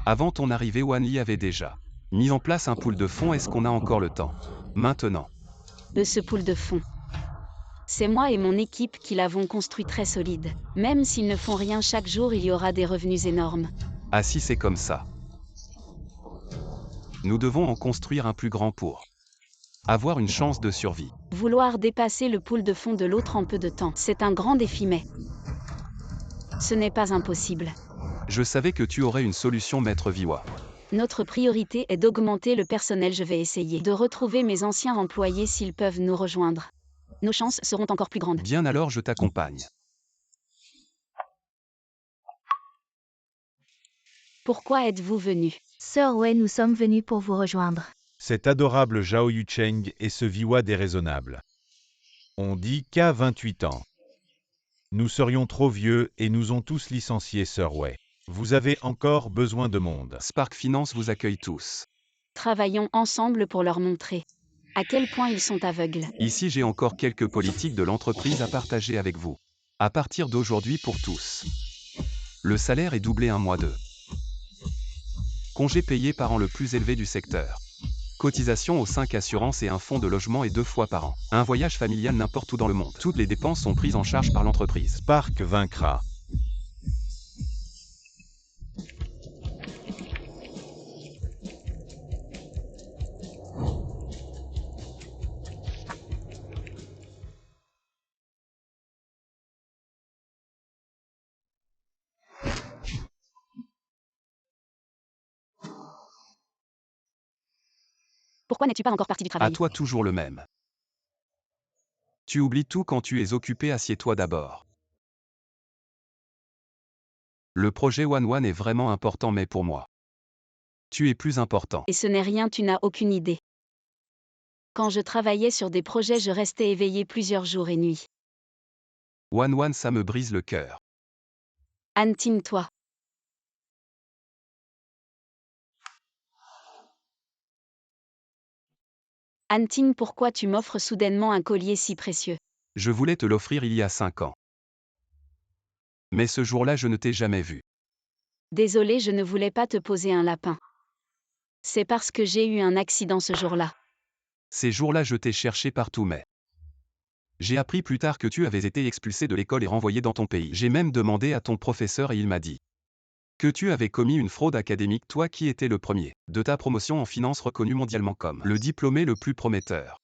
Avant ton arrivée, Wanli avait déjà mis en place un pool de fonds. Est-ce qu'on a encore le temps maintenant? De ce pool de fonds, c'est moi et mon équipe qui l'avons construit très solide. Même s'ils ne font rien chaque jour, il y aura des revenus énormes. Ah, si c'est comme ça, nous devons en construire un plus grand pour avoir une chance de survie. Vouloir dépasser le pool de fonds de l'autre en peu de temps, c'est un grand défi, mais ce n'est pas impossible. Je savais que tu aurais une solution, maître Viwa. Notre priorité est d'augmenter le personnel. Je vais essayer de retrouver mes anciens employés s'ils peuvent nous rejoindre. Nos chances seront encore plus grandes. Bien, alors je t'accompagne. Pourquoi êtes-vous venu? Sir Wei, nous sommes venus pour vous rejoindre. Cet adorable Zhao Yucheng et ce Viwa déraisonnable. On dit qu'à 28 ans, nous serions trop vieux et nous ont tous licenciés, Sir Wei. Vous avez encore besoin de monde. Spark Finance vous accueille tous. Travaillons ensemble pour leur montrer à quel point ils sont aveugles. Ici, j'ai encore quelques politiques de l'entreprise à partager avec vous. À partir d'aujourd'hui, pour tous, le salaire est doublé, un mois de congé payé par an, le plus élevé du secteur. Cotisation aux 5 assurances et un fonds de logement et 2 fois par an. Un voyage familial n'importe où dans le monde. Toutes les dépenses sont prises en charge par l'entreprise. Spark vaincra. Pourquoi n'es-tu pas encore parti du À travail? toi toujours le même. Tu oublies tout quand tu es occupé, assieds-toi d'abord. Le projet One est vraiment important, mais pour moi, tu es plus important. Et ce n'est rien, tu n'as aucune idée. Quand je travaillais sur des projets, je restais éveillé plusieurs jours et nuits. One, ça me brise le cœur. Anne, toi. Anne, pourquoi tu m'offres soudainement un collier si précieux? Je voulais te l'offrir il y a 5 ans. Mais ce jour-là, je ne t'ai jamais vu. Désolé, je ne voulais pas te poser un lapin. C'est parce que j'ai eu un accident ce jour-là. Ces jours-là, je t'ai cherché partout, mais j'ai appris plus tard que tu avais été expulsé de l'école et renvoyé dans ton pays. J'ai même demandé à ton professeur et il m'a dit que tu avais commis une fraude académique, toi qui étais le premier de ta promotion en finance reconnu mondialement comme le diplômé le plus prometteur.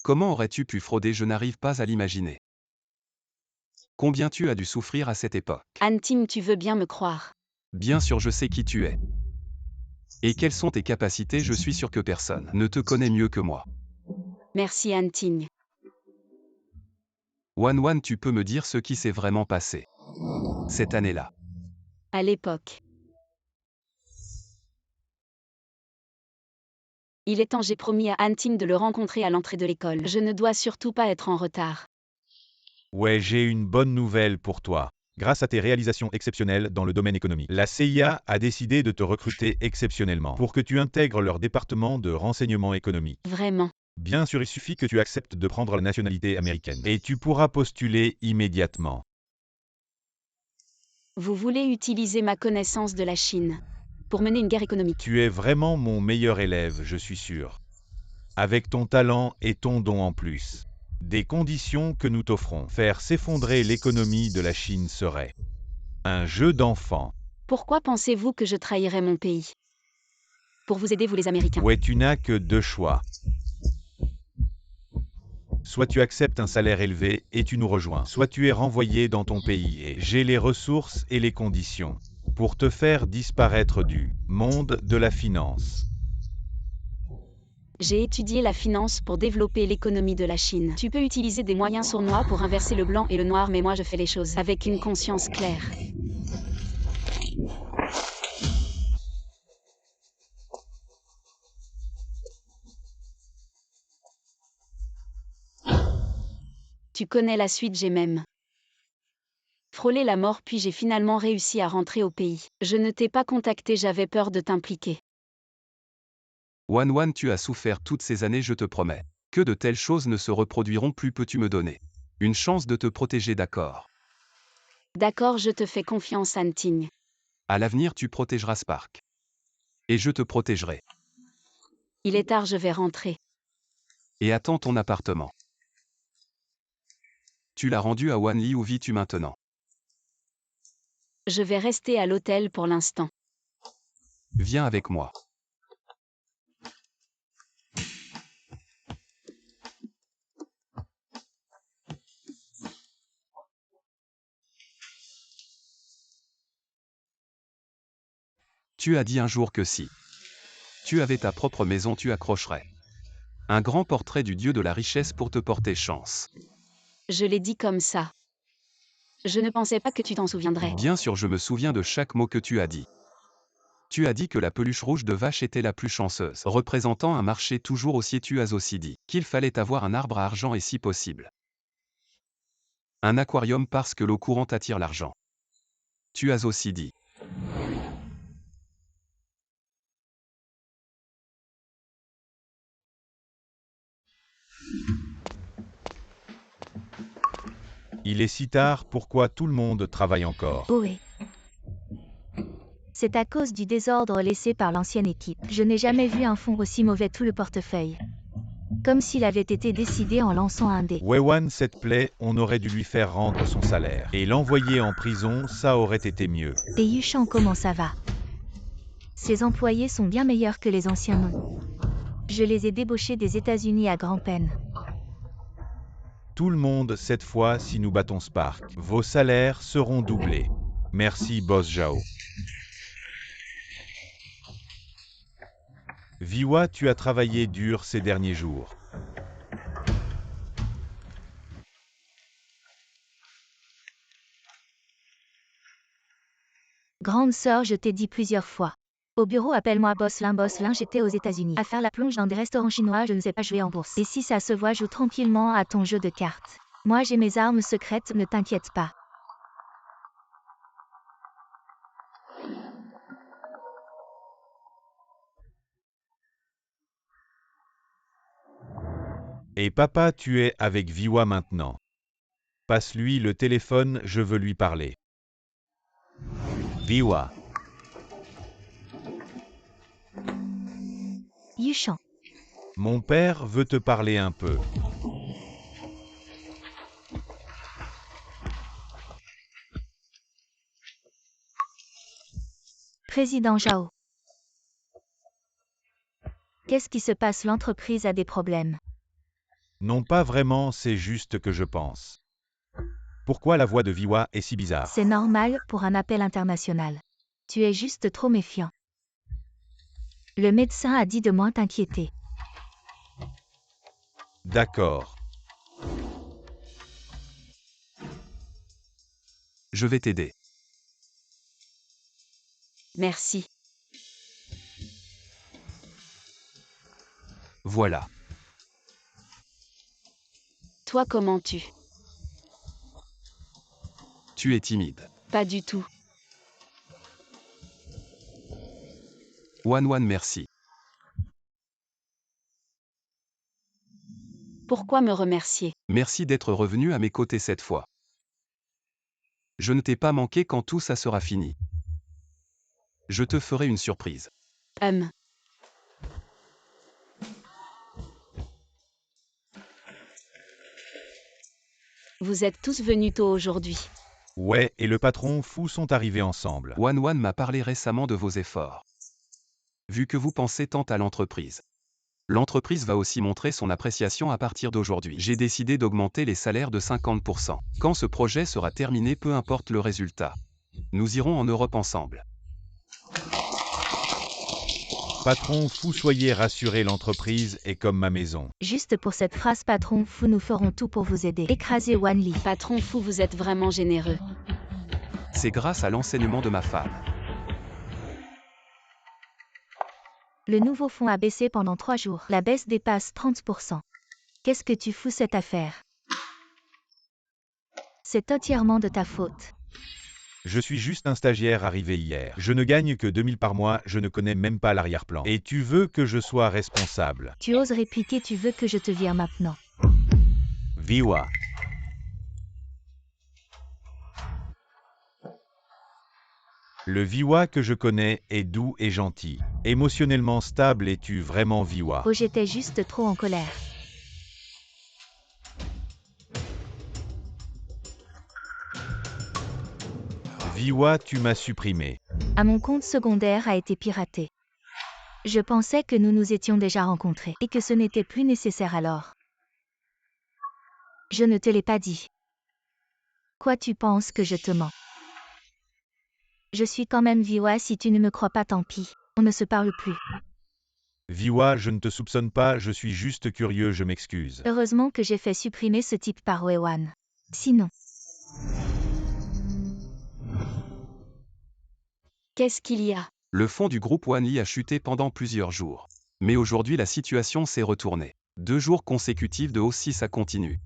Comment aurais-tu pu frauder? Je n'arrive pas à l'imaginer. Combien tu as dû souffrir à cette époque? Anne, tu veux bien me croire. Bien sûr, je sais qui tu es. Et quelles sont tes capacités? Je suis sûr que personne ne te connaît mieux que moi. Merci Anne. One, tu peux me dire ce qui s'est vraiment passé cette année-là? À l'époque. Il est temps, j'ai promis à Anne de le rencontrer à l'entrée de l'école. Je ne dois surtout pas être en retard. Ouais, j'ai une bonne nouvelle pour toi. Grâce à tes réalisations exceptionnelles dans le domaine économique, la CIA a décidé de te recruter exceptionnellement pour que tu intègres leur département de renseignement économique. Vraiment. Bien sûr, il suffit que tu acceptes de prendre la nationalité américaine et tu pourras postuler immédiatement. Vous voulez utiliser ma connaissance de la Chine pour mener une guerre économique. Tu es vraiment mon meilleur élève, je suis sûr. Avec ton talent et ton don en plus. Des conditions que nous t'offrons. Faire s'effondrer l'économie de la Chine serait un jeu d'enfant. Pourquoi pensez-vous que je trahirais mon pays? Pour vous aider, vous les Américains. Ouais, tu n'as que 2 choix. Soit tu acceptes un salaire élevé et tu nous rejoins, soit tu es renvoyé dans ton pays et j'ai les ressources et les conditions pour te faire disparaître du monde de la finance. J'ai étudié la finance pour développer l'économie de la Chine. Tu peux utiliser des moyens sournois pour inverser le blanc et le noir, mais moi je fais les choses avec une conscience claire. Tu connais la suite, j'ai même frôlé la mort, puis j'ai finalement réussi à rentrer au pays. Je ne t'ai pas contacté, j'avais peur de t'impliquer. One, tu as souffert toutes ces années, je te promets que de telles choses ne se reproduiront plus. Peux-tu me donner une chance de te protéger? D'accord. D'accord, je te fais confiance, Anne. À l'avenir, tu protégeras Spark. Et je te protégerai. Il est tard, je vais rentrer. Et attends ton appartement. Tu l'as rendu à Wan Li, où vis-tu maintenant? Je vais rester à l'hôtel pour l'instant. Viens avec moi. Tu as dit un jour que si tu avais ta propre maison, tu accrocherais un grand portrait du dieu de la richesse pour te porter chance. Je l'ai dit comme ça. Je ne pensais pas que tu t'en souviendrais. Bien sûr, je me souviens de chaque mot que tu as dit. Tu as dit que la peluche rouge de vache était la plus chanceuse, représentant un marché toujours haussier. Tu as aussi dit qu'il fallait avoir un arbre à argent et si possible un aquarium parce que l'eau courante attire l'argent. Tu as aussi dit Il est si tard, pourquoi tout le monde travaille encore? Ohé. C'est à cause du désordre laissé par l'ancienne équipe. Je n'ai jamais vu un fond aussi mauvais tout le portefeuille. Comme s'il avait été décidé en lançant un dé. Wei-Wan, ça te plaît, on aurait dû lui faire rendre son salaire. Et l'envoyer en prison, ça aurait été mieux. Et Yushang, comment ça va? Ses employés sont bien meilleurs que les anciens, non? Je les ai débauchés des États-Unis à grand-peine. Tout le monde, cette fois, si nous battons Spark. Vos salaires seront doublés. Merci, Boss Zhao. Viwa, tu as travaillé dur ces derniers jours. Grande sœur, je t'ai dit plusieurs fois. Au bureau, appelle-moi Boss Lin, j'étais aux États-Unis. À faire la plonge dans des restaurants chinois, je ne sais pas jouer en bourse. Et si ça se voit, joue tranquillement à ton jeu de cartes. Moi, j'ai mes armes secrètes, ne t'inquiète pas. Et papa, tu es avec Viwa maintenant. Passe-lui le téléphone, je veux lui parler. Viwa. Yushang. Mon père veut te parler un peu. Président Zhao. Qu'est-ce qui se passe? L'entreprise a des problèmes. Non, pas vraiment, c'est juste que je pense. Pourquoi la voix de Viwa est si bizarre? C'est normal pour un appel international. Tu es juste trop méfiant. Le médecin a dit de moins t'inquiéter. D'accord. Je vais t'aider. Merci. Voilà. Toi, comment tu? Tu es timide. Pas du tout. Wan, merci. Pourquoi me remercier? Merci d'être revenu à mes côtés cette fois. Je ne t'ai pas manqué quand tout ça sera fini. Je te ferai une surprise. Vous êtes tous venus tôt aujourd'hui. Ouais, et le patron fou sont arrivés ensemble. Wan m'a parlé récemment de vos efforts. Vu que vous pensez tant à l'entreprise. L'entreprise va aussi montrer son appréciation à partir d'aujourd'hui. J'ai décidé d'augmenter les salaires de 50%. Quand ce projet sera terminé, peu importe le résultat. Nous irons en Europe ensemble. Patron fou, soyez rassuré, l'entreprise est comme ma maison. Juste pour cette phrase, patron fou, nous ferons tout pour vous aider. Écrasez Wan Li. Patron fou, vous êtes vraiment généreux. C'est grâce à l'enseignement de ma femme. Le nouveau fonds a baissé pendant 3 jours. La baisse dépasse 30%. Qu'est-ce que tu fous cette affaire? C'est entièrement de ta faute. Je suis juste un stagiaire arrivé hier. Je ne gagne que 2000 par mois, je ne connais même pas l'arrière-plan. Et tu veux que je sois responsable? Tu oses répliquer, tu veux que je te vire maintenant? Viwa. Le Viwa que je connais est doux et gentil. Émotionnellement stable, es-tu vraiment Viwa? Oh, j'étais juste trop en colère. Viwa, tu m'as supprimé. À mon compte secondaire a été piraté. Je pensais que nous nous étions déjà rencontrés et que ce n'était plus nécessaire alors. Je ne te l'ai pas dit. Quoi, tu penses que je te mens? Je suis quand même Viwa, si tu ne me crois pas, tant pis. On ne se parle plus. Viwa, je ne te soupçonne pas, je suis juste curieux, je m'excuse. Heureusement que j'ai fait supprimer ce type par Wei-Wan. Sinon. Qu'est-ce qu'il y a? Le fonds du groupe Wan Li a chuté pendant plusieurs jours. Mais aujourd'hui la situation s'est retournée. 2 jours consécutifs de hausse, si ça continue.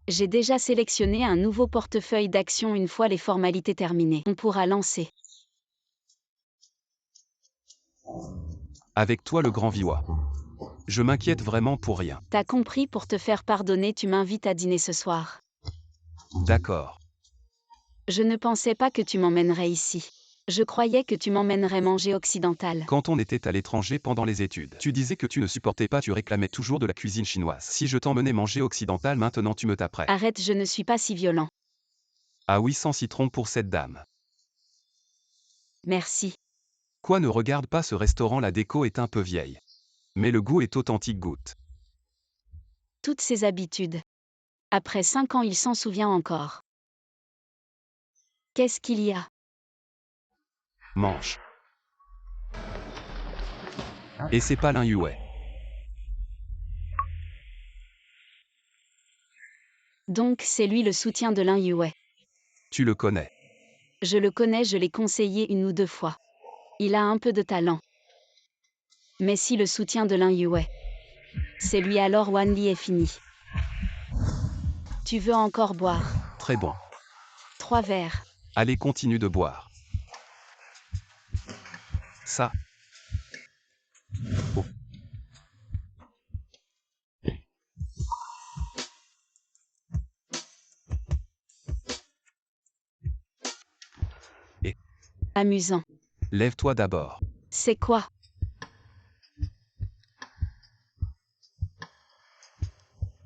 J'ai déjà sélectionné un nouveau portefeuille d'actions une fois les formalités terminées. On pourra lancer. Avec toi le grand Viwa. Je m'inquiète vraiment pour rien. T'as compris, pour te faire pardonner, tu m'invites à dîner ce soir. D'accord. Je ne pensais pas que tu m'emmènerais ici. Je croyais que tu m'emmènerais manger occidental. Quand on était à l'étranger pendant les études, tu disais que tu ne supportais pas, tu réclamais toujours de la cuisine chinoise. Si je t'emmenais manger occidental maintenant tu me taperais. Arrête, je ne suis pas si violent. Ah oui, sans citron pour cette dame. Merci. Quoi, ne regarde pas ce restaurant, la déco est un peu vieille. Mais le goût est authentique, goûte. Toutes ses habitudes. Après 5 ans, il s'en souvient encore. Qu'est-ce qu'il y a? Mange. Et c'est pas Lin Yue. Donc c'est lui le soutien de Lin Yue. Tu le connais. Je le connais, je l'ai conseillé 1 ou 2 fois. Il a un peu de talent. Mais si le soutien de Lin Yue, c'est lui, alors Wan Li est fini. Tu veux encore boire? Très bon. 3 verres. Allez, continue de boire. Ça. Oh. Et Amusant. lève-toi d'abord. C'est quoi?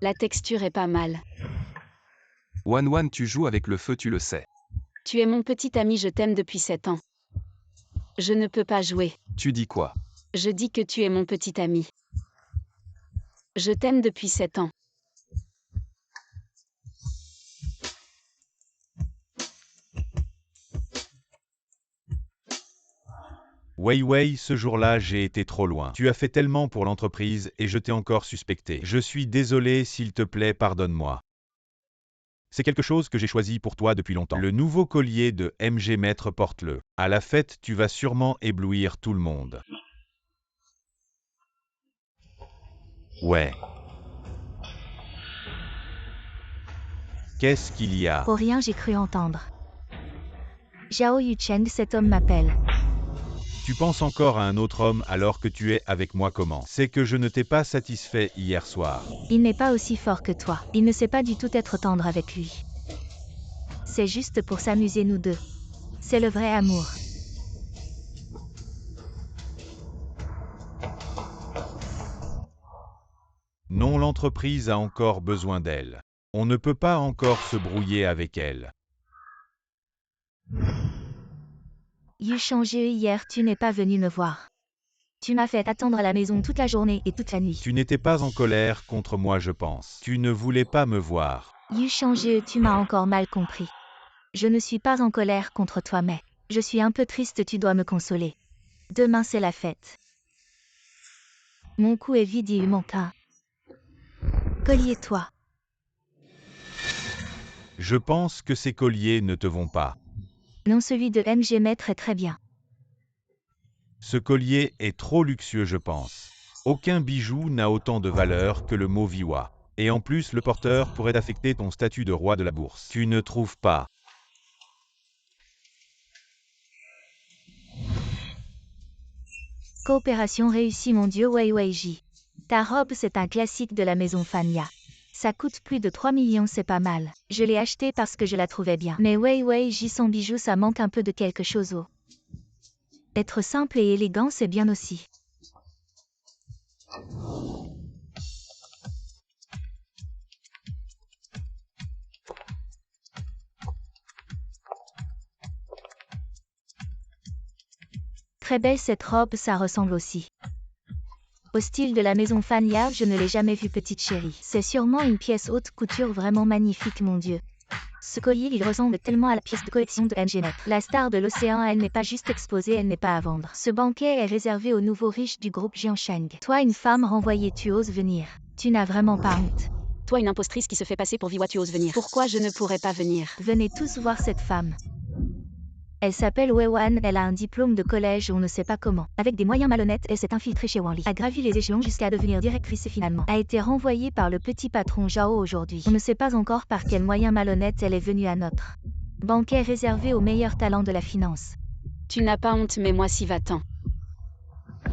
La texture est pas mal. Wan, tu joues avec le feu, tu le sais. Tu es mon petit ami, je t'aime depuis 7 ans. Je ne peux pas jouer. Tu dis quoi? Je dis que tu es mon petit ami. Je t'aime depuis 7 ans. Wei, ce jour-là, j'ai été trop loin. Tu as fait tellement pour l'entreprise et je t'ai encore suspecté. Je suis désolé, s'il te plaît, pardonne-moi. C'est quelque chose que j'ai choisi pour toi depuis longtemps. Le nouveau collier de MG Maître, porte-le. À la fête, tu vas sûrement éblouir tout le monde. Ouais. Qu'est-ce qu'il y a? Pour rien, j'ai cru entendre. Zhao Yucheng, cet homme m'appelle. Tu penses encore à un autre homme alors que tu es avec moi? Comment? C'est que je ne t'ai pas satisfait hier soir. Il n'est pas aussi fort que toi. Il ne sait pas du tout être tendre avec lui. C'est juste pour s'amuser nous deux. C'est le vrai amour. Non, l'entreprise a encore besoin d'elle. On ne peut pas encore se brouiller avec elle. Yu changé, hier tu n'es pas venu me voir. Tu m'as fait attendre à la maison toute la journée et toute la nuit. Tu n'étais pas en colère contre moi, je pense. Tu ne voulais pas me voir. Yu changé, tu m'as encore mal compris. Je ne suis pas en colère contre toi, mais je suis un peu triste, tu dois me consoler. Demain c'est la fête. Mon cou est vide, il manque un collier, toi. Je pense que ces colliers ne te vont pas. Non, celui de MG Maître est très bien. Ce collier est trop luxueux, je pense. Aucun bijou n'a autant de valeur que le mot Viwa. Et en plus, le porteur pourrait affecter ton statut de roi de la bourse. Tu ne trouves pas? Coopération réussie, mon dieu. Wei Ji. Ta robe, c'est un classique de la maison Fanya. Ça coûte plus de 3 millions, c'est pas mal. Je l'ai acheté parce que je la trouvais bien. Mais Wei Ji, son bijou, ça manque un peu de quelque chose. Être simple et élégant, c'est bien aussi. Très belle cette robe, ça ressemble aussi au style de la maison Fanya, je ne l'ai jamais vue, petite chérie. C'est sûrement une pièce haute couture vraiment magnifique, mon dieu. Ce collier, il ressemble tellement à la pièce de collection de MG Maître. La star de l'océan, elle n'est pas juste exposée, elle n'est pas à vendre. Ce banquet est réservé aux nouveaux riches du groupe Jiansheng. Toi, une femme renvoyée, tu oses venir. Tu n'as vraiment pas honte. Toi, une impostrice qui se fait passer pour Viwa, tu oses venir. Pourquoi je ne pourrais pas venir? Venez tous voir cette femme. Elle s'appelle Wei Wan, elle a un diplôme de collège, on ne sait pas comment. Avec des moyens malhonnêtes, elle s'est infiltrée chez Wan Li, a gravi les échelons jusqu'à devenir directrice et finalement a été renvoyée par le petit patron Zhao aujourd'hui. On ne sait pas encore par quels moyens malhonnêtes elle est venue à notre banquet réservé aux meilleurs talents de la finance. Tu n'as pas honte, mais moi si va-t'en.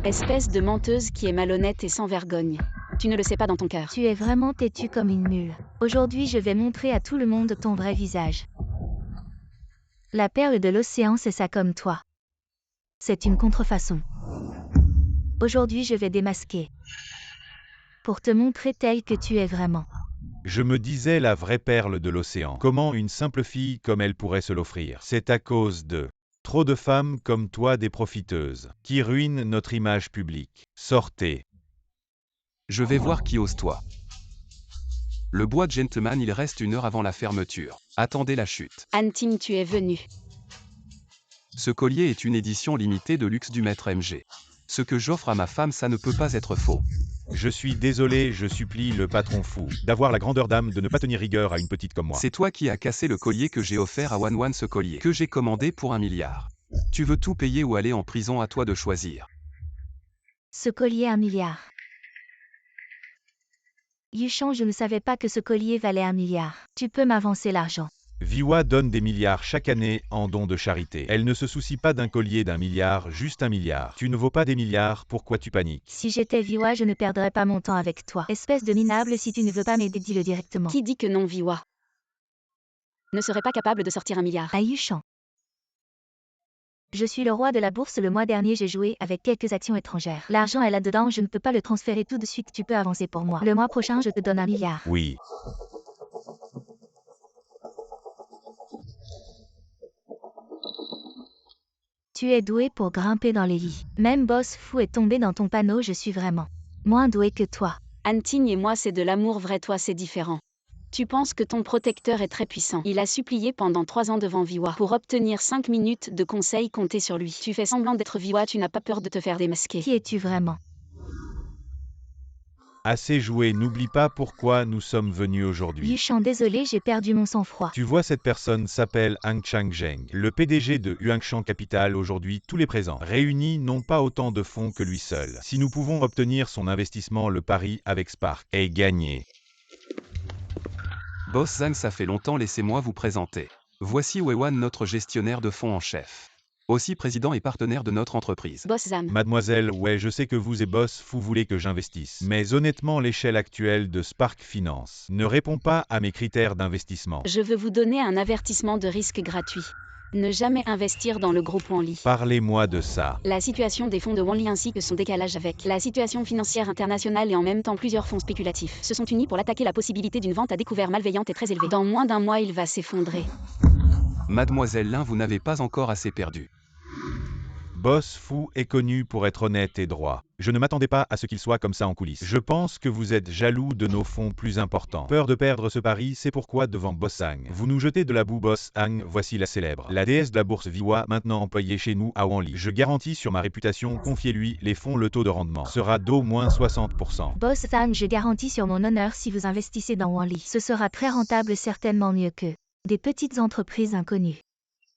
Espèce de menteuse qui est malhonnête et sans vergogne. Tu ne le sais pas dans ton cœur. Tu es vraiment têtue comme une mule. Aujourd'hui, je vais montrer à tout le monde ton vrai visage. La perle de l'océan, c'est ça comme toi. C'est une contrefaçon. Aujourd'hui je vais démasquer. Pour te montrer tel que tu es vraiment. Je me disais la vraie perle de l'océan. Comment une simple fille comme elle pourrait se l'offrir? C'est à cause de trop de femmes comme toi, des profiteuses, qui ruinent notre image publique. Sortez. Je vais voir qui ose toi. Le bois gentleman, il reste 1 heure avant la fermeture. Attendez la chute. Anting, tu es venu. Ce collier est une édition limitée de luxe du maître MG. Ce que j'offre à ma femme, ça ne peut pas être faux. Je suis désolé, je supplie le patron fou d'avoir la grandeur d'âme de ne pas tenir rigueur à une petite comme moi. C'est toi qui as cassé le collier que j'ai offert à Wan Wan, ce collier que j'ai commandé pour 1 milliard. Tu veux tout payer ou aller en prison, à toi de choisir. Ce collier 1 milliard. Yuchan, je ne savais pas que ce collier valait 1 milliard. Tu peux m'avancer l'argent. Viwa donne des milliards chaque année en dons de charité. Elle ne se soucie pas d'un collier d'1 milliard, juste 1 milliard. Tu ne vaux pas des milliards, pourquoi tu paniques? Si j'étais Viwa, je ne perdrais pas mon temps avec toi. Espèce de minable, si tu ne veux pas m'aider, dis-le directement. Qui dit que non, Viwa ne serait pas capable de sortir 1 milliard? À Yuchan. Je suis le roi de la bourse. Le mois dernier, j'ai joué avec quelques actions étrangères. L'argent est là-dedans, je ne peux pas le transférer tout de suite. Tu peux avancer pour moi. Le mois prochain, je te donne 1 milliard. Oui. Tu es doué pour grimper dans les lits. Même Boss Fou est tombé dans ton panneau, je suis vraiment moins doué que toi. Anting et moi, c'est de l'amour vrai, toi c'est différent. Tu penses que ton protecteur est très puissant. Il a supplié pendant 3 ans devant Viwa pour obtenir 5 minutes de conseil, comptez sur lui. Tu fais semblant d'être Viwa, tu n'as pas peur de te faire démasquer. Qui es-tu vraiment? Assez joué, n'oublie pas pourquoi nous sommes venus aujourd'hui. Yuchan, désolé, j'ai perdu mon sang-froid. Tu vois, cette personne s'appelle Hang Chang-Zheng, le PDG de Yuanshan Capital. Aujourd'hui, tous les présents réunis n'ont pas autant de fonds que lui seul. Si nous pouvons obtenir son investissement, le pari avec Spark est gagné. Boss Zhang, ça fait longtemps, laissez-moi vous présenter. Voici Wewan, notre gestionnaire de fonds en chef. Aussi président et partenaire de notre entreprise. Boss Zhang. Mademoiselle, ouais, je sais que vous et Boss Fou voulez que j'investisse. Mais honnêtement, l'échelle actuelle de Spark Finance ne répond pas à mes critères d'investissement. Je veux vous donner un avertissement de risque gratuit. Ne jamais investir dans le groupe Wanli. Parlez-moi de ça. La situation des fonds de Wanli ainsi que son décalage avec la situation financière internationale et en même temps plusieurs fonds spéculatifs se sont unis pour l'attaquer. La possibilité d'une vente à découvert malveillante est très élevée. Dans moins d'1 mois, il va s'effondrer. Mademoiselle Lin, vous n'avez pas encore assez perdu. Boss Fou est connu pour être honnête et droit. Je ne m'attendais pas à ce qu'il soit comme ça en coulisses. Je pense que vous êtes jaloux de nos fonds plus importants. Peur de perdre ce pari, c'est pourquoi devant Boss Hang, vous nous jetez de la boue. Boss Hang, voici la célèbre, la déesse de la bourse Viwa, maintenant employée chez nous à Wanli. Je garantis sur ma réputation, confiez-lui les fonds, le taux de rendement sera d'au moins 60%. Boss Zhang, je garantis sur mon honneur, si vous investissez dans Wanli, ce sera très rentable, certainement mieux que des petites entreprises inconnues.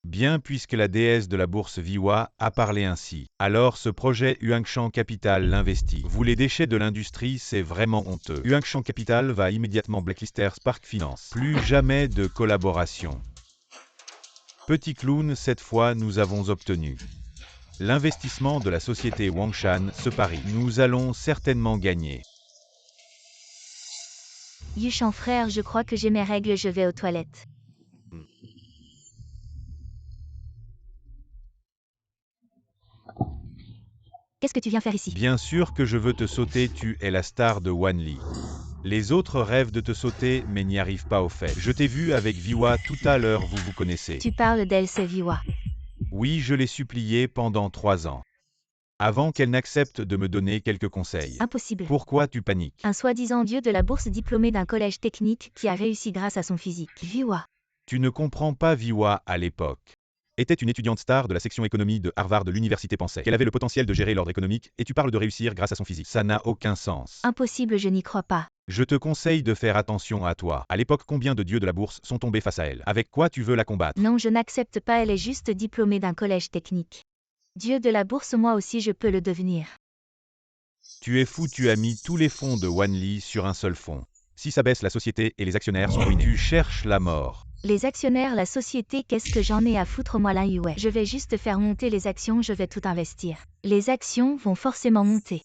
Bien, puisque la déesse de la bourse Viwa a parlé ainsi, alors ce projet Yuanshan Capital l'investit. Vous, les déchets de l'industrie, c'est vraiment honteux. Yuanshan Capital va immédiatement blacklister Spark Finance. Plus jamais de collaboration. Petit clown, cette fois nous avons obtenu l'investissement de la société Wangshan. Ce pari, nous allons certainement gagner. Yuchan frère, je crois que j'ai mes règles, je vais aux toilettes. Qu'est-ce que tu viens faire ici? Bien sûr que je veux te sauter, tu es la star de Wanli. Les autres rêvent de te sauter, mais n'y arrivent pas au fait. Je t'ai vu avec Viwa tout à l'heure, vous vous connaissez. Tu parles d'elle, c'est Viwa. Oui, je l'ai suppliée pendant 3 ans. Avant qu'elle n'accepte de me donner quelques conseils. Impossible. Pourquoi tu paniques? Un soi-disant dieu de la bourse diplômé d'un collège technique qui a réussi grâce à son physique. Viwa. Tu ne comprends pas, Viwa, à l'époque était une étudiante star de la section économie de Harvard de l'université, pensait qu'elle avait le potentiel de gérer l'ordre économique, et tu parles de réussir grâce à son physique. Ça n'a aucun sens. Impossible, je n'y crois pas. Je te conseille de faire attention à toi. À l'époque, combien de dieux de la bourse sont tombés face à elle? Avec quoi tu veux la combattre? Non, je n'accepte pas, elle est juste diplômée d'un collège technique. Dieu de la bourse, moi aussi je peux le devenir. Tu es fou, tu as mis tous les fonds de Wanli sur un seul fonds. Si ça baisse, la société et les actionnaires sont ruinés. Tu cherches la mort. Les actionnaires, la société, qu'est-ce que j'en ai à foutre, moi là, ouais. Je vais juste faire monter les actions, je vais tout investir. Les actions vont forcément monter.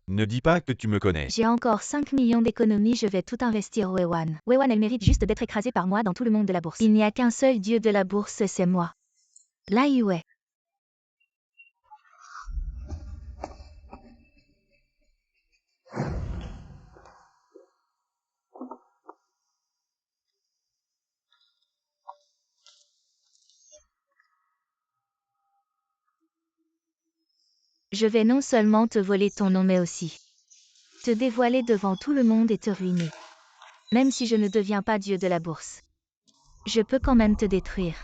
Ne dis pas que tu me connais. J'ai encore 5 millions d'économies, je vais tout investir au Wewan. Wewan, elle mérite juste d'être écrasée par moi dans tout le monde de la bourse. Il n'y a qu'un seul dieu de la bourse, c'est moi. Là, ouais. Je vais non seulement te voler ton nom mais aussi te dévoiler devant tout le monde et te ruiner. Même si je ne deviens pas dieu de la bourse, je peux quand même te détruire.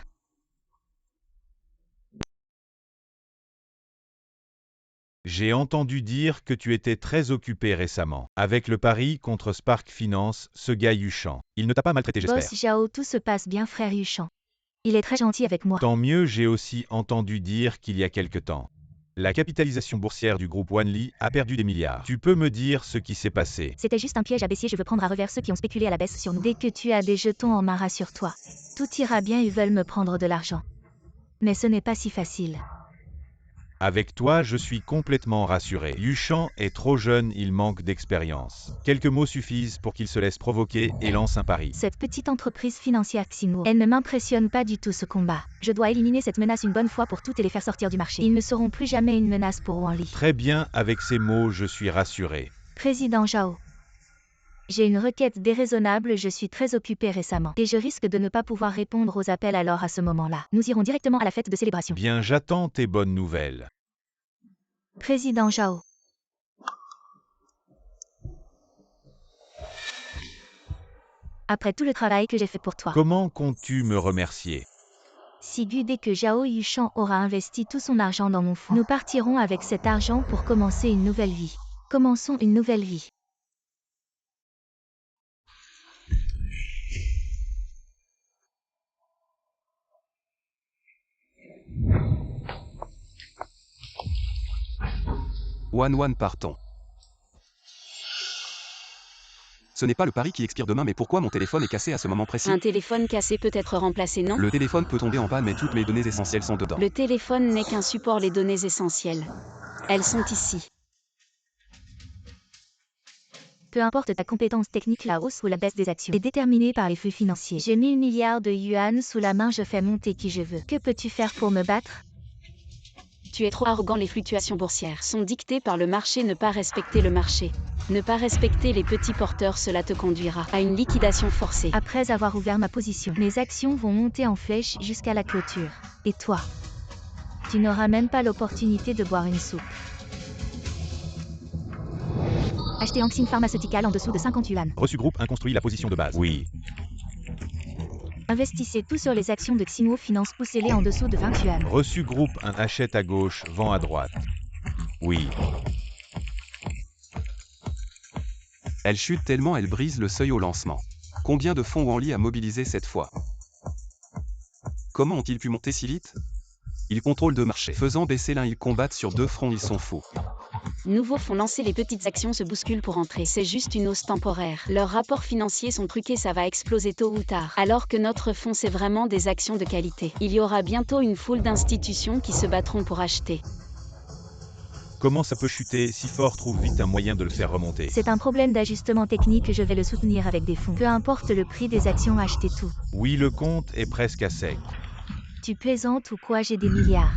J'ai entendu dire que tu étais très occupé récemment. Avec le pari contre Spark Finance, ce gars Yuchan. Il ne t'a pas maltraité, j'espère. Boss Zhao, tout se passe bien, frère Yuchan. Il est très gentil avec moi. Tant mieux, j'ai aussi entendu dire qu'il y a quelque temps. La capitalisation boursière du groupe Wanli a perdu des milliards. Tu peux me dire ce qui s'est passé? C'était juste un piège à baissier, je veux prendre à revers ceux qui ont spéculé à la baisse sur nous. Dès que tu as des jetons en main, rassure-toi. Tout ira bien, ils veulent me prendre de l'argent. Mais ce n'est pas si facile. Avec toi, je suis complètement rassuré. Yuchan est trop jeune, il manque d'expérience. Quelques mots suffisent pour qu'il se laisse provoquer et lance un pari. Cette petite entreprise financière Xinwo, elle ne m'impressionne pas du tout ce combat. Je dois éliminer cette menace une bonne fois pour toutes et les faire sortir du marché. Ils ne seront plus jamais une menace pour Wanli. Très bien, avec ces mots, je suis rassuré. Président Zhao. J'ai une requête déraisonnable, je suis très occupé récemment. Et je risque de ne pas pouvoir répondre aux appels alors à ce moment-là. Nous irons directement à la fête de célébration. Bien, j'attends tes bonnes nouvelles. Président Zhao. Après tout le travail que j'ai fait pour toi. Comment comptes-tu me remercier? Sigu, dès que Zhao Yuchan aura investi tout son argent dans mon fonds, nous partirons avec cet argent pour commencer une nouvelle vie. Commençons une nouvelle vie. Wan, partons. Ce n'est pas le pari qui expire demain, mais pourquoi mon téléphone est cassé à ce moment précis? Un téléphone cassé peut être remplacé, non? Le téléphone peut tomber en panne, mais toutes mes données essentielles sont dedans. Le téléphone n'est qu'un support, les données essentielles. Elles sont ici. Peu importe ta compétence technique, la hausse ou la baisse des actions est déterminée par les flux financiers. J'ai 1000 milliards de yuan sous la main, je fais monter qui je veux. Que peux-tu faire pour me battre? Tu es trop arrogant, les fluctuations boursières sont dictées par le marché, ne pas respecter le marché. Ne pas respecter les petits porteurs, cela te conduira à une liquidation forcée. Après avoir ouvert ma position, mes actions vont monter en flèche jusqu'à la clôture. Et toi? Tu n'auras même pas l'opportunité de boire une soupe. Acheter Anxin Pharmaceutical en dessous de 50 yuan. Reçu groupe 1 construit la position de base. Oui. Investissez tout sur les actions de Xinwo Finance, poussez-les en dessous de 20 yuan. Reçu groupe 1 achète à gauche, vend à droite. Oui. Elle chute tellement elle brise le seuil au lancement. Combien de fonds Wanli a mobilisé cette fois? Comment ont-ils pu monter si vite? Ils contrôlent deux marchés. Faisant baisser l'un, ils combattent sur deux fronts, ils sont fous. Nouveaux fonds lancés, les petites actions se bousculent pour entrer. C'est juste une hausse temporaire. Leurs rapports financiers sont truqués, ça va exploser tôt ou tard. Alors que notre fonds, c'est vraiment des actions de qualité. Il y aura bientôt une foule d'institutions qui se battront pour acheter. Comment ça peut chuter si fort? Trouve vite un moyen de le faire remonter. C'est un problème d'ajustement technique, je vais le soutenir avec des fonds. Peu importe le prix des actions, achetez tout. Oui, le compte est presque à sec. Tu plaisantes ou quoi? J'ai des milliards.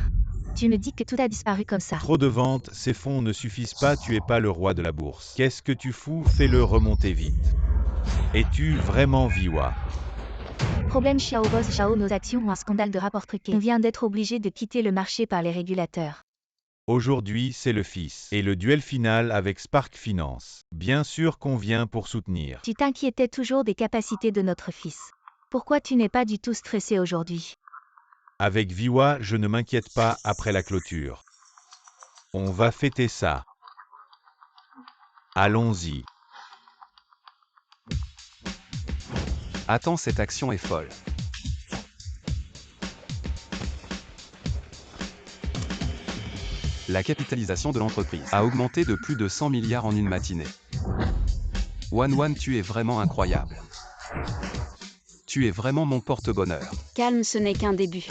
Tu me dis que tout a disparu comme ça. Trop de ventes, ces fonds ne suffisent pas, tu es pas le roi de la bourse. Qu'est-ce que tu fous? Fais-le remonter vite. Es-tu vraiment Viwa? Problème Xiao Boss Xiao, nos actions ont un scandale de rapport truqué. On vient d'être obligé de quitter le marché par les régulateurs. Aujourd'hui, c'est le fils. Et le duel final avec Spark Finance. Bien sûr qu'on vient pour soutenir. Tu t'inquiétais toujours des capacités de notre fils. Pourquoi tu n'es pas du tout stressé aujourd'hui? Avec Viwa, je ne m'inquiète pas après la clôture. On va fêter ça. Allons-y. Attends, cette action est folle. La capitalisation de l'entreprise a augmenté de plus de 100 milliards en une matinée. Wan, tu es vraiment incroyable. Tu es vraiment mon porte-bonheur. Calme, ce n'est qu'un début.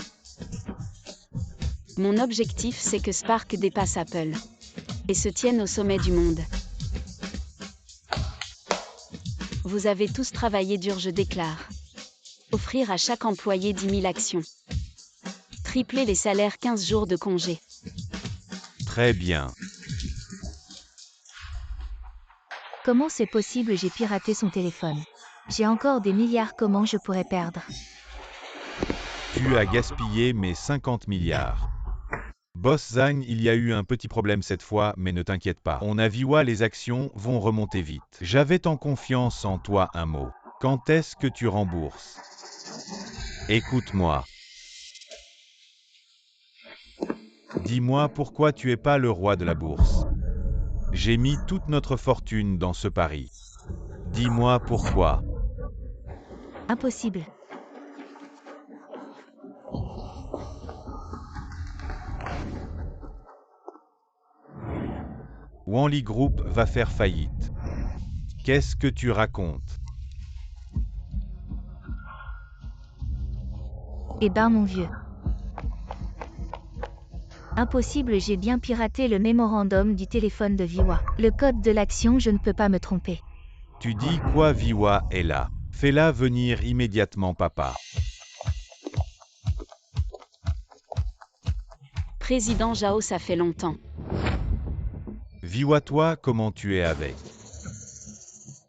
Mon objectif, c'est que Spark dépasse Apple et se tienne au sommet du monde. Vous avez tous travaillé dur, je déclare. Offrir à chaque employé 10 000 actions. Tripler les salaires, 15 jours de congé. Très bien. Comment c'est possible? J'ai piraté son téléphone. J'ai encore des milliards, comment je pourrais perdre? Tu as gaspillé mes 50 milliards. Boss Zhang, il y a eu un petit problème cette fois, mais ne t'inquiète pas. On a Viwa, les actions vont remonter vite. J'avais tant confiance en toi, un mot. Quand est-ce que tu rembourses? Écoute-moi. Dis-moi pourquoi tu es pas le roi de la bourse. J'ai mis toute notre fortune dans ce pari. Dis-moi pourquoi. Impossible. Wanli Group va faire faillite. Qu'est-ce que tu racontes? Eh ben mon vieux. Impossible, j'ai bien piraté le mémorandum du téléphone de Viwa. Le code de l'action, je ne peux pas me tromper. Tu dis quoi? Viwa est là. Fais-la venir immédiatement, papa. Président Zhao, ça fait longtemps. Viwa, toi, comment tu es avec?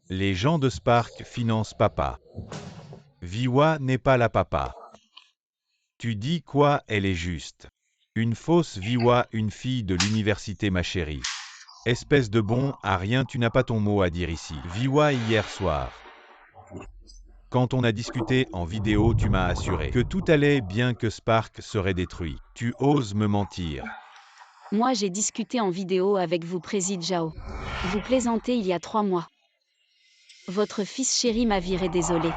Les gens de Spark financent papa. Viwa n'est pas la papa. Tu dis quoi? Elle est juste. Une fausse Viwa, une fille de l'université, ma chérie. Espèce de bon à rien, tu n'as pas ton mot à dire ici. Viwa, hier soir. Quand on a discuté en vidéo, tu m'as assuré que tout allait bien, que Spark serait détruit. Tu oses me mentir. Moi, j'ai discuté en vidéo avec vous, Président Zhao. Vous plaisantez il y a 3 mois. Votre fils chéri m'a viré, désolé.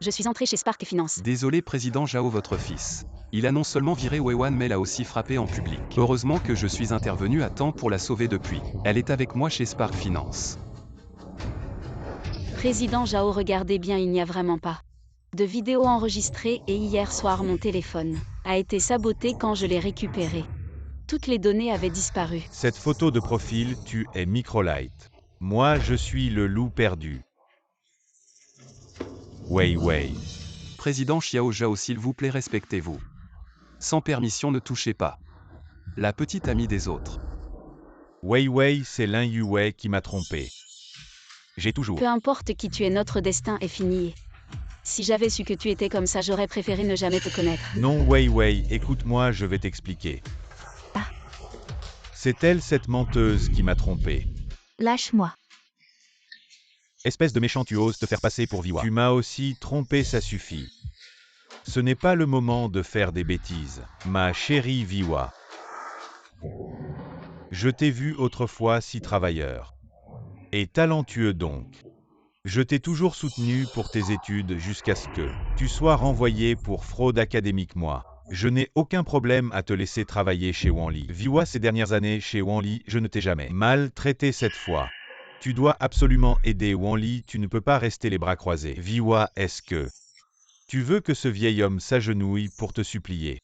Je suis entré chez Spark Finance. Désolé Président Zhao, votre fils. Il a non seulement viré Weiwan mais l'a aussi frappé en public. Heureusement que je suis intervenu à temps pour la sauver depuis. Elle est avec moi chez Spark Finance. Président Zhao, regardez bien, il n'y a vraiment pas de vidéo enregistrée et hier soir mon téléphone a été saboté quand je l'ai récupéré. Toutes les données avaient disparu. Cette photo de profil, tu es Microlight. Moi, je suis le loup perdu. Wei Wei. Président Xiao Zhao, s'il vous plaît, respectez-vous. Sans permission, ne touchez pas. La petite amie des autres. Wei Wei, c'est Lin Yuwei qui m'a trompé. J'ai toujours. Peu importe qui tu es, notre destin est fini. Si j'avais su que tu étais comme ça, j'aurais préféré ne jamais te connaître. Non, Wei Wei, écoute-moi, je vais t'expliquer. Ah. C'est elle, cette menteuse, qui m'a trompé. Lâche-moi. Espèce de méchant, tu oses te faire passer pour Viwa. Tu m'as aussi trompé, ça suffit. Ce n'est pas le moment de faire des bêtises, ma chérie Viwa. Je t'ai vu autrefois si travailleur. Et talentueux donc. Je t'ai toujours soutenu pour tes études jusqu'à ce que tu sois renvoyé pour fraude académique. Moi, je n'ai aucun problème à te laisser travailler chez Wanli. Viwa, ces dernières années chez Wanli, je ne t'ai jamais mal traité cette fois. Tu dois absolument aider Wanli, tu ne peux pas rester les bras croisés. Viwa, est-ce que tu veux que ce vieil homme s'agenouille pour te supplier?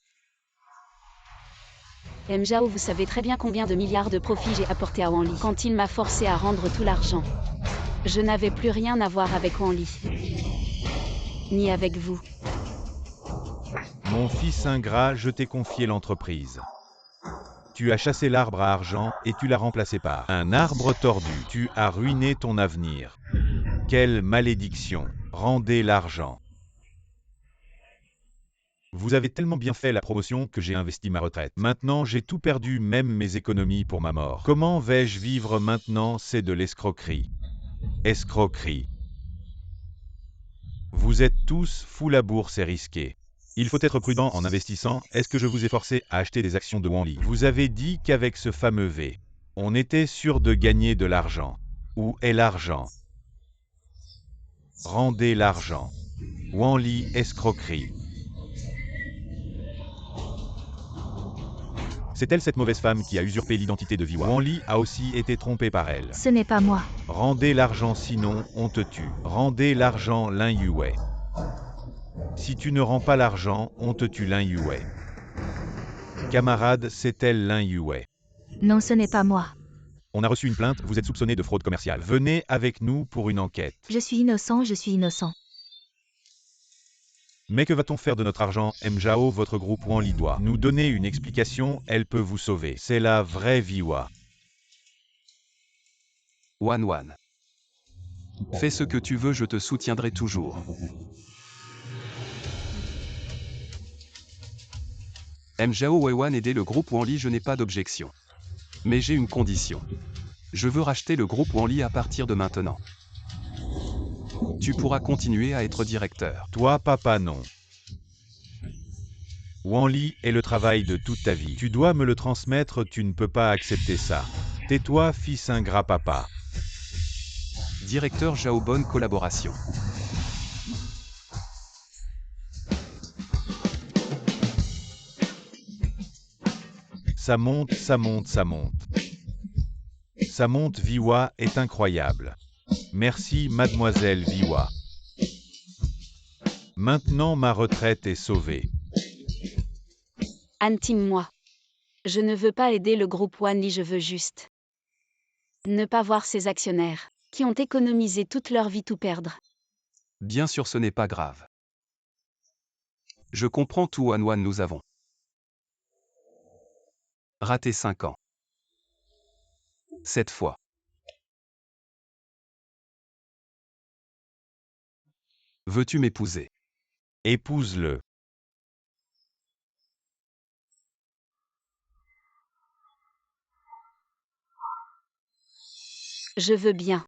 Zhao, vous savez très bien combien de milliards de profits j'ai apporté à Wanli quand il m'a forcé à rendre tout l'argent. Je n'avais plus rien à voir avec Wanli. Ni avec vous. Mon fils ingrat, je t'ai confié l'entreprise. Tu as chassé l'arbre à argent et tu l'as remplacé par un arbre tordu. Tu as ruiné ton avenir. Quelle malédiction! Rendez l'argent. Vous avez tellement bien fait la promotion que j'ai investi ma retraite. Maintenant, j'ai tout perdu, même mes économies pour ma mort. Comment vais-je vivre maintenant? C'est de l'escroquerie. Escroquerie. Vous êtes tous fous, la bourse est risquée. Il faut être prudent en investissant. Est-ce que je vous ai forcé à acheter des actions de Wanli? Vous avez dit qu'avec ce fameux V, on était sûr de gagner de l'argent. Où est l'argent? Rendez l'argent. Wanli, escroquerie. C'est elle, cette mauvaise femme, qui a usurpé l'identité de Viwa. Wanli a aussi été trompé par elle. Ce n'est pas moi. Rendez l'argent, sinon on te tue. Rendez l'argent, Lin Yuwei. Si tu ne rends pas l'argent, on te tue, Lin Yuwei. Camarade, c'est elle, Lin Yuwei. Non, ce n'est pas moi. On a reçu une plainte, vous êtes soupçonné de fraude commerciale. Venez avec nous pour une enquête. Je suis innocent, je suis innocent. Mais que va-t-on faire de notre argent? Zhao, votre groupe Wanli doit nous donner une explication, elle peut vous sauver. C'est la vraie Viwa. Wan. Fais ce que tu veux, je te soutiendrai toujours. M. Zhao Weiwan aider le groupe Wanli, je n'ai pas d'objection. Mais j'ai une condition. Je veux racheter le groupe Wanli à partir de maintenant. Tu pourras continuer à être directeur. Toi, papa, non. Wanli est le travail de toute ta vie. Tu dois me le transmettre, tu ne peux pas accepter ça. Tais-toi, fils ingrat, papa. Directeur Zhao, bonne collaboration. Ça monte, ça monte, ça monte. Ça monte, Viwa est incroyable. Merci, mademoiselle Viwa. Maintenant ma retraite est sauvée. Intime-moi. Je ne veux pas aider le groupe Wanli, je veux juste ne pas voir ces actionnaires, qui ont économisé toute leur vie, tout perdre. Bien sûr, ce n'est pas grave. Je comprends tout, Wanwan, nous avons raté 5 ans. Cette fois. Veux-tu m'épouser? Épouse-le. Je veux bien.